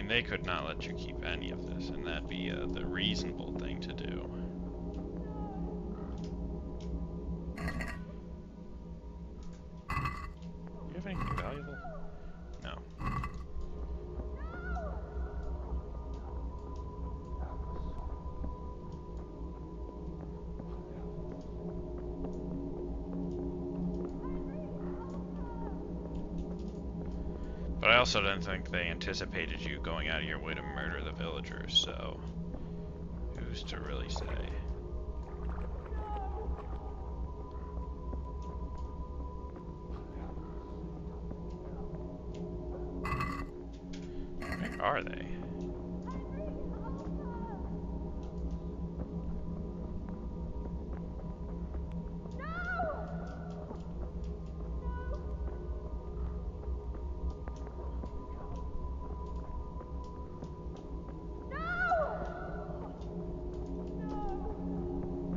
mean, they could not let you keep any of this, and that'd be the reasonable thing to do. Do you have anything valuable? No. But I also didn't think they anticipated you going out of your way to murder the villagers, so who's to really say? Where are they?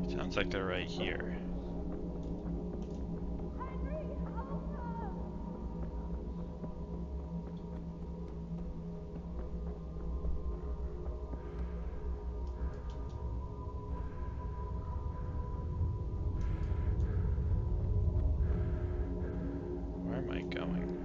Sounds like they're right here. Where am I going?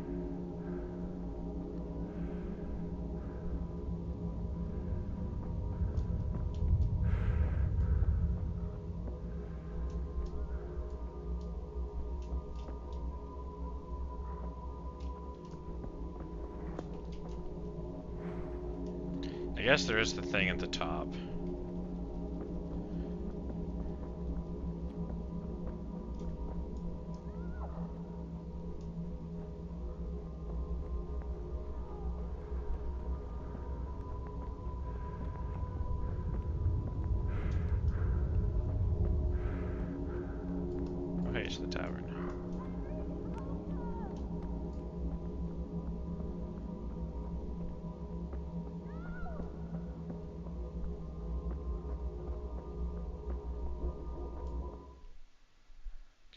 I guess there is the thing at the top. Okay, it's the tavern.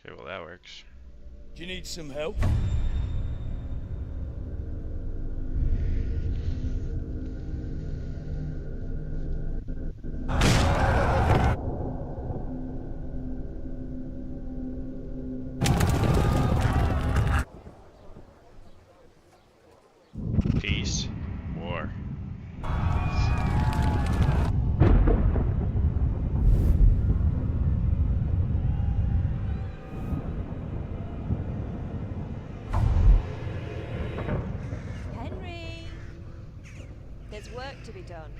Okay, well that works. Do you need some help? Peace. War. Henry! There's work to be done.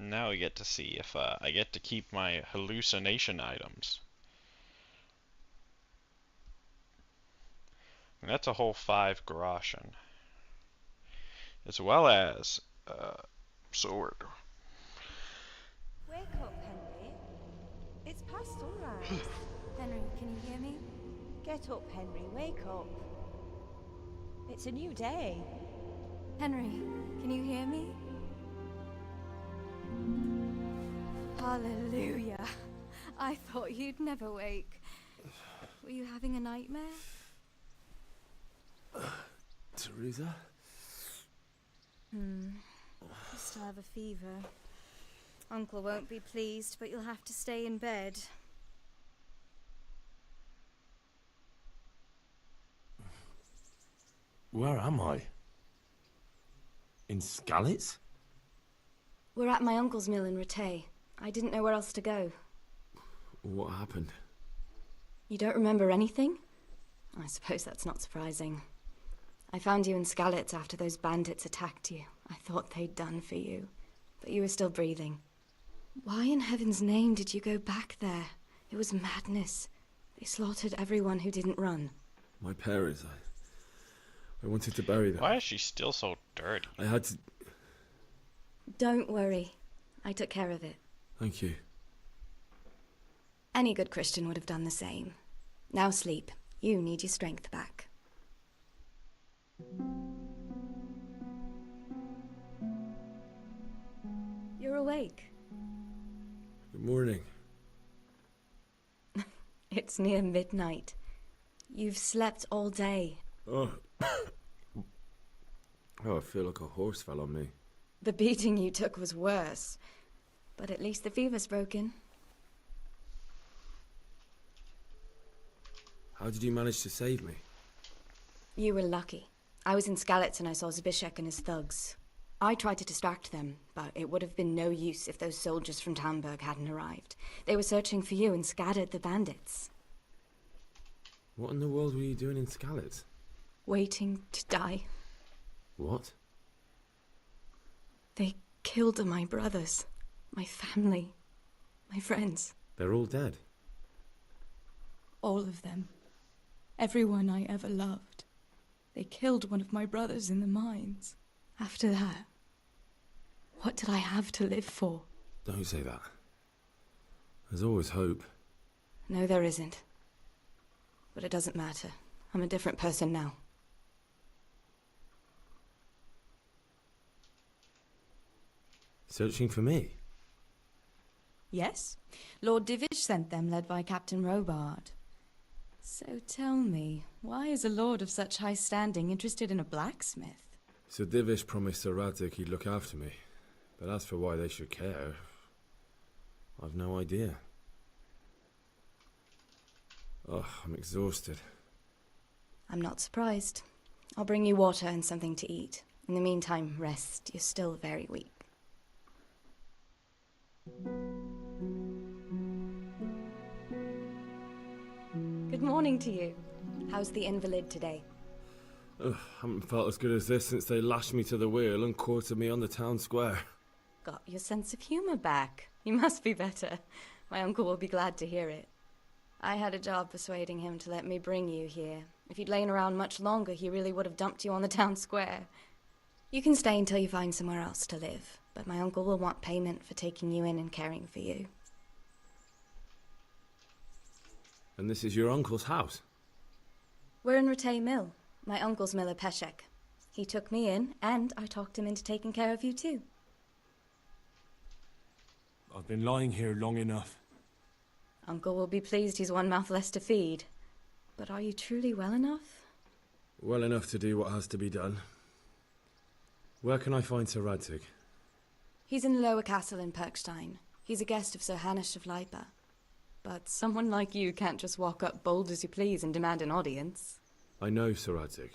Now we get to see if I get to keep my hallucination items. And that's a whole 5 groschen. As well as sword. Wake up, Henry. It's past sunrise. Henry, can you hear me? Get up, Henry. Wake up. It's a new day. Henry, can you hear me? Hallelujah. I thought you'd never wake. Were you having a nightmare? Teresa? You still have a fever. Uncle won't be pleased, but you'll have to stay in bed. Where am I? In Skalitz? We're at my uncle's mill in Rattay. I didn't know where else to go. What happened? You don't remember anything? I suppose that's not surprising. I found you in Skalitz after those bandits attacked you. I thought they'd done for you, but you were still breathing. Why in heaven's name did you go back there? It was madness. They slaughtered everyone who didn't run. My parents, I wanted to bury them. Why is she still so dirty? I had to... Don't worry. I took care of it. Thank you. Any good Christian would have done the same. Now sleep. You need your strength back. awake? Good morning. It's near midnight. You've slept all day. Oh. Oh, I feel like a horse fell on me. The beating you took was worse. But at least the fever's broken. How did you manage to save me? You were lucky. I was in Skalitz and I saw Zbyszek and his thugs. I tried to distract them, but it would have been no use if those soldiers from Talmberg hadn't arrived. They were searching for you and scattered the bandits. What in the world were you doing in Skalitz? Waiting to die. What? They killed my brothers, my family, my friends. They're all dead. All of them. Everyone I ever loved. They killed one of my brothers in the mines. After that, what did I have to live for? Don't say that. There's always hope. No, there isn't. But it doesn't matter. I'm a different person now. Searching for me? Yes. Lord Divish sent them, led by Captain Robard. So tell me, why is a lord of such high standing interested in a blacksmith? So Divish promised Sir Radzig he'd look after me. But as for why they should care, I've no idea. Oh, I'm exhausted. I'm not surprised. I'll bring you water and something to eat. In the meantime, rest. You're still very weak. Good morning to you. How's the invalid today? Ugh, haven't felt as good as this since they lashed me to the wheel and quartered me on the town square. Got your sense of humor back. You must be better. My uncle will be glad to hear it. I had a job persuading him to let me bring you here. If you'd lain around much longer, he really would have dumped you on the town square. You can stay until you find somewhere else to live, but my uncle will want payment for taking you in and caring for you. And this is your uncle's house? We're in Ratay Mill. My uncle's miller Peshek. He took me in, and I talked him into taking care of you too. I've been lying here long enough. Uncle will be pleased he's one mouth less to feed. But are you truly well enough? Well enough to do what has to be done. Where can I find Sir Radzig? He's in the lower castle in Perkstein. He's a guest of Sir Hanush of Leipa. But someone like you can't just walk up bold as you please and demand an audience. I know Sir Radzig,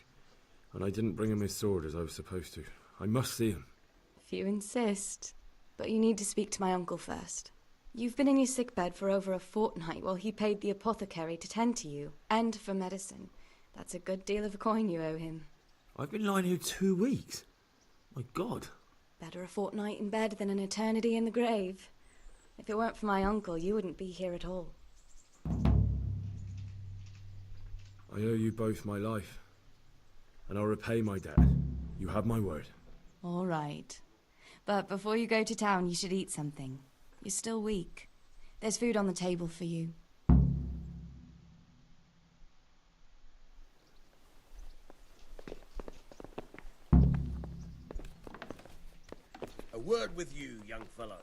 and I didn't bring him his sword as I was supposed to. I must see him. If you insist. But you need to speak to my uncle first. You've been in your sickbed for over a fortnight while he paid the apothecary to tend to you, and for medicine. That's a good deal of a coin you owe him. I've been lying here 2 weeks. My God. Better a fortnight in bed than an eternity in the grave. If it weren't for my uncle, you wouldn't be here at all. I owe you both my life, and I'll repay my debt. You have my word. All right. But before you go to town, you should eat something. You're still weak. There's food on the table for you. A word with you, young fellow.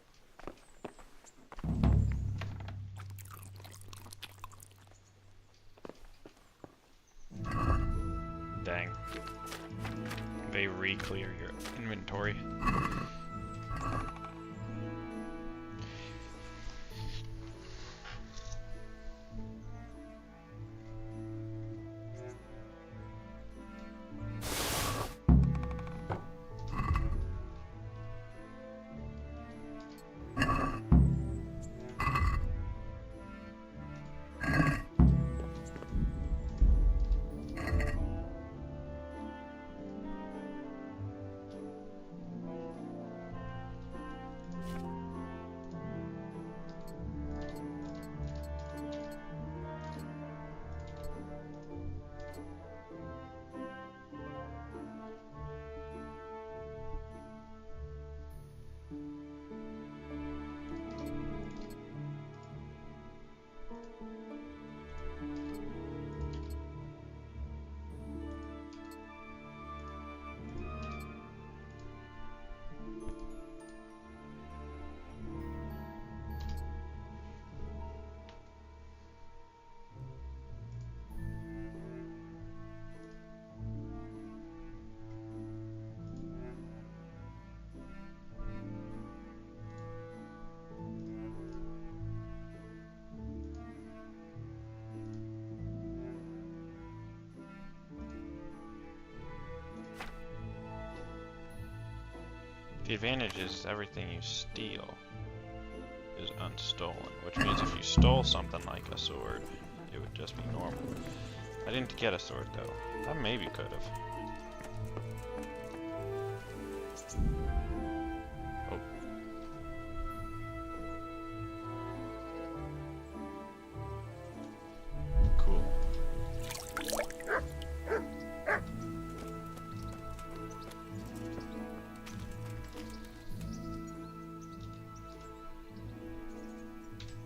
Dang. They re-clear your inventory. The advantage is everything you steal is unstolen, which means if you stole something like a sword, it would just be normal. I didn't get a sword though. I maybe could have. Oh. Cool.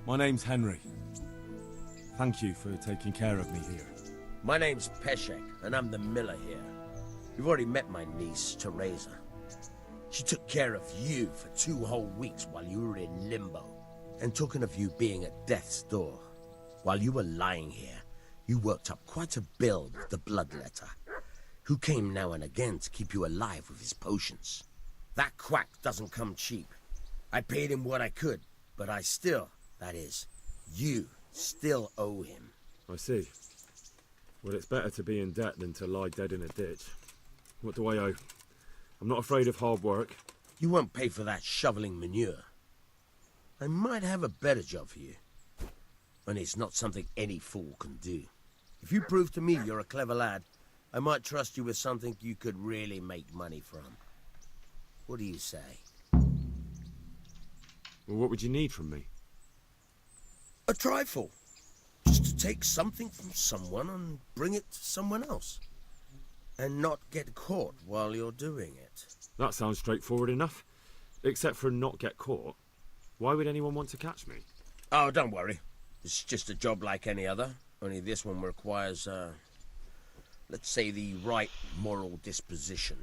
My name's Henry. Thank you for taking care of me here. My name's Peshek, and I'm the miller here. You've already met my niece, Teresa. She took care of you for 2 whole weeks while you were in limbo. And talking of you being at death's door, while you were lying here, you worked up quite a bill with the bloodletter, who came now and again to keep you alive with his potions. That quack doesn't come cheap. I paid him what I could, but I still, that is, you still owe him. I see. Well, it's better to be in debt than to lie dead in a ditch. What do I owe? I'm not afraid of hard work. You won't pay for that shoveling manure. I might have a better job for you. And it's not something any fool can do. If you prove to me you're a clever lad, I might trust you with something you could really make money from. What do you say? Well, what would you need from me? A trifle. Just to take something from someone and bring it to someone else. And not get caught while you're doing it. That sounds straightforward enough. Except for not get caught. Why would anyone want to catch me? Oh, don't worry. It's just a job like any other. Only this one requires, let's say, the right moral disposition.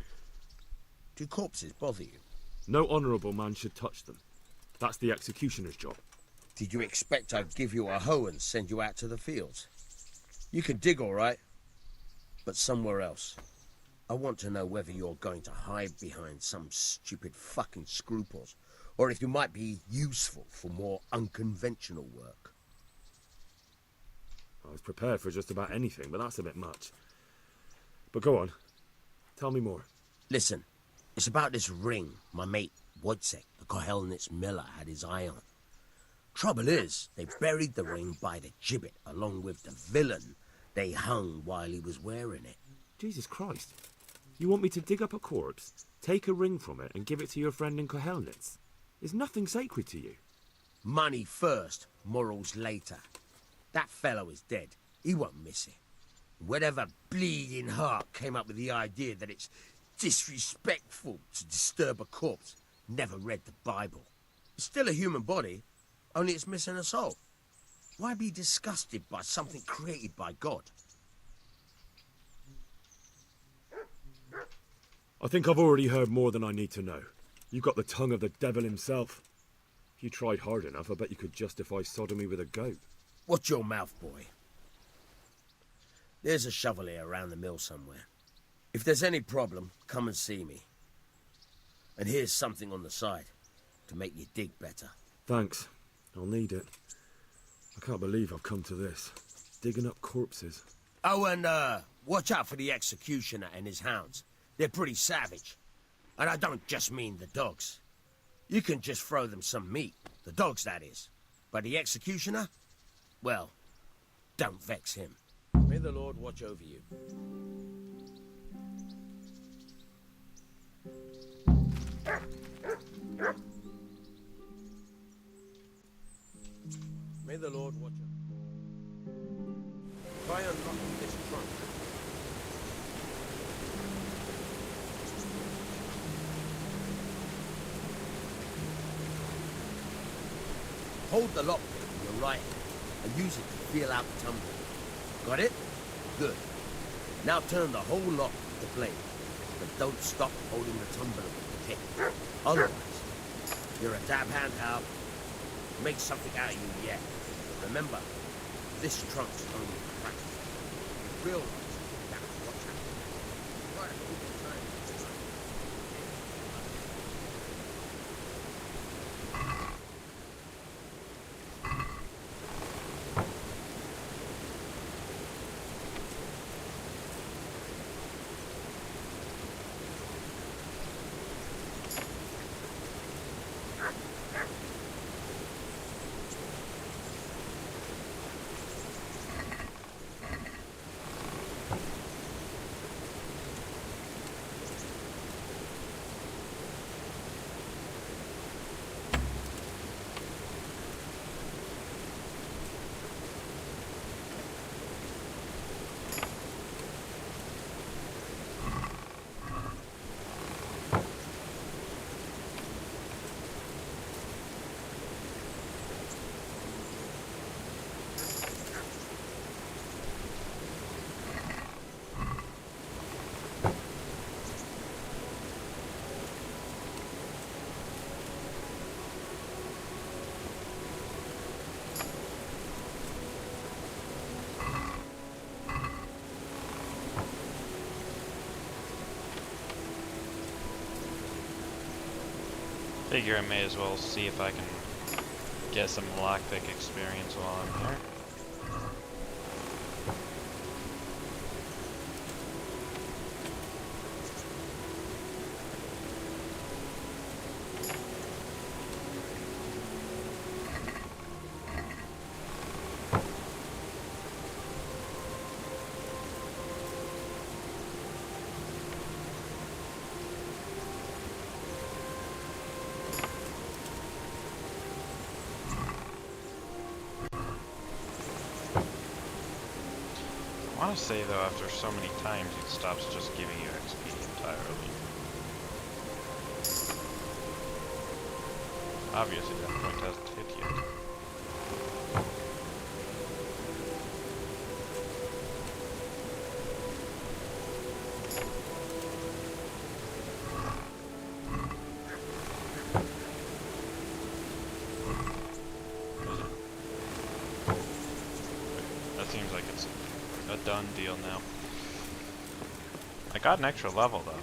Do corpses bother you? No honourable man should touch them. That's the executioner's job. Did you expect I'd give you a hoe and send you out to the fields? You can dig all right, but somewhere else. I want to know whether you're going to hide behind some stupid fucking scruples, or if you might be useful for more unconventional work. I was prepared for just about anything, but that's a bit much. But go on. Tell me more. Listen, it's about this ring my mate Wojciech, the Kohelnitz miller, had his eye on. Trouble is, they buried the ring by the gibbet along with the villain they hung while he was wearing it. Jesus Christ. You want me to dig up a corpse, take a ring from it, and give it to your friend in Kohelnitz? Is nothing sacred to you? Money first, morals later. That fellow is dead. He won't miss it. Whatever bleeding heart came up with the idea that it's disrespectful to disturb a corpse never read the Bible. It's still a human body, only it's missing a soul. Why be disgusted by something created by God? I think I've already heard more than I need to know. You've got the tongue of the devil himself. If you tried hard enough, I bet you could justify sodomy with a goat. Watch your mouth, boy. There's a shovel here around the mill somewhere. If there's any problem, come and see me. And here's something on the side to make you dig better. Thanks. I'll need it. I can't believe I've come to this. Digging up corpses. Oh, and watch out for the executioner and his hounds. They're pretty savage. And I don't just mean the dogs. You can just throw them some meat. The dogs, that is. But the executioner? Well, don't vex him. May the Lord watch over you. May the Lord watch over you. Try unlocking this trunk. Hold the lock with your right hand and use it to feel out the tumbler. Got it? Good. Now turn the whole lock with the blade, but don't stop holding the tumbler with the tip. Otherwise, you're a dab hand, Hal. Make something out of you yet. Remember, this trunk's only practice. The real ones, that's what's happening. Try to keep it time. Figure I may as well see if I can get some lockpick experience while I'm here. I want to say though, after so many times, it stops just giving you XP entirely. Obviously, that point hasn't hit yet. That seems like it's a done deal now. I got an extra level though.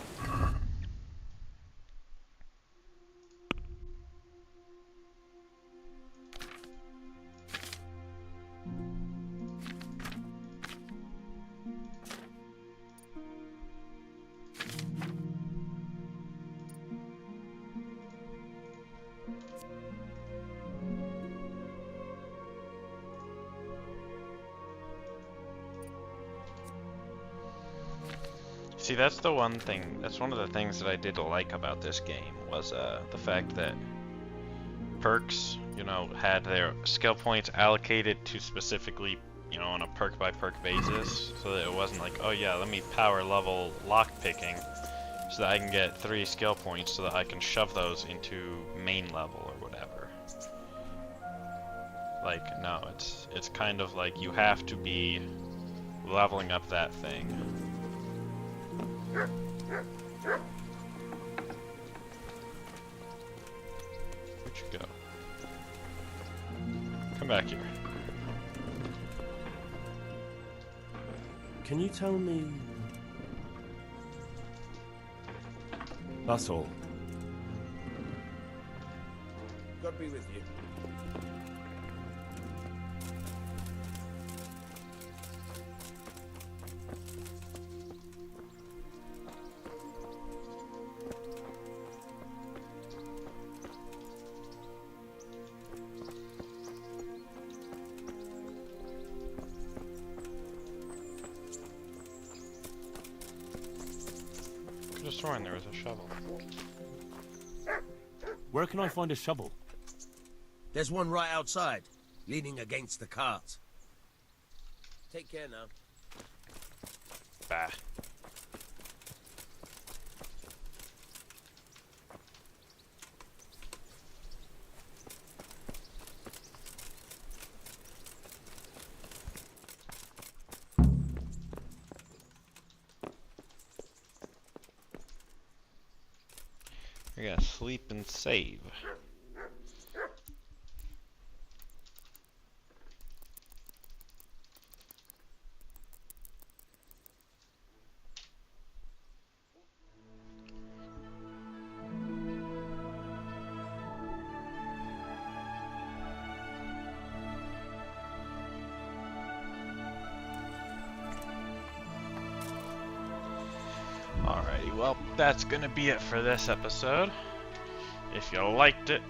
See, that's the one thing, that's one of the things that I did like about this game, was the fact that perks, you know, had their skill points allocated to specifically, you know, on a perk by perk basis, so that it wasn't like, oh yeah, let me power level lockpicking so that I can get 3 skill points so that I can shove those into main level or whatever. Like, no, it's kind of like you have to be leveling up that thing. Where'd you go? Come back here. Can you tell me? That's all. God be with you. Could have sworn there was a shovel. Where can I find a shovel? There's one right outside, leaning against the cart. Take care now. Bah. We gotta sleep and save. Alrighty, well, that's gonna be it for this episode. If you liked it,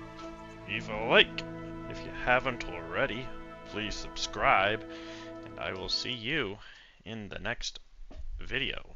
leave a like. If you haven't already, please subscribe, and I will see you in the next video.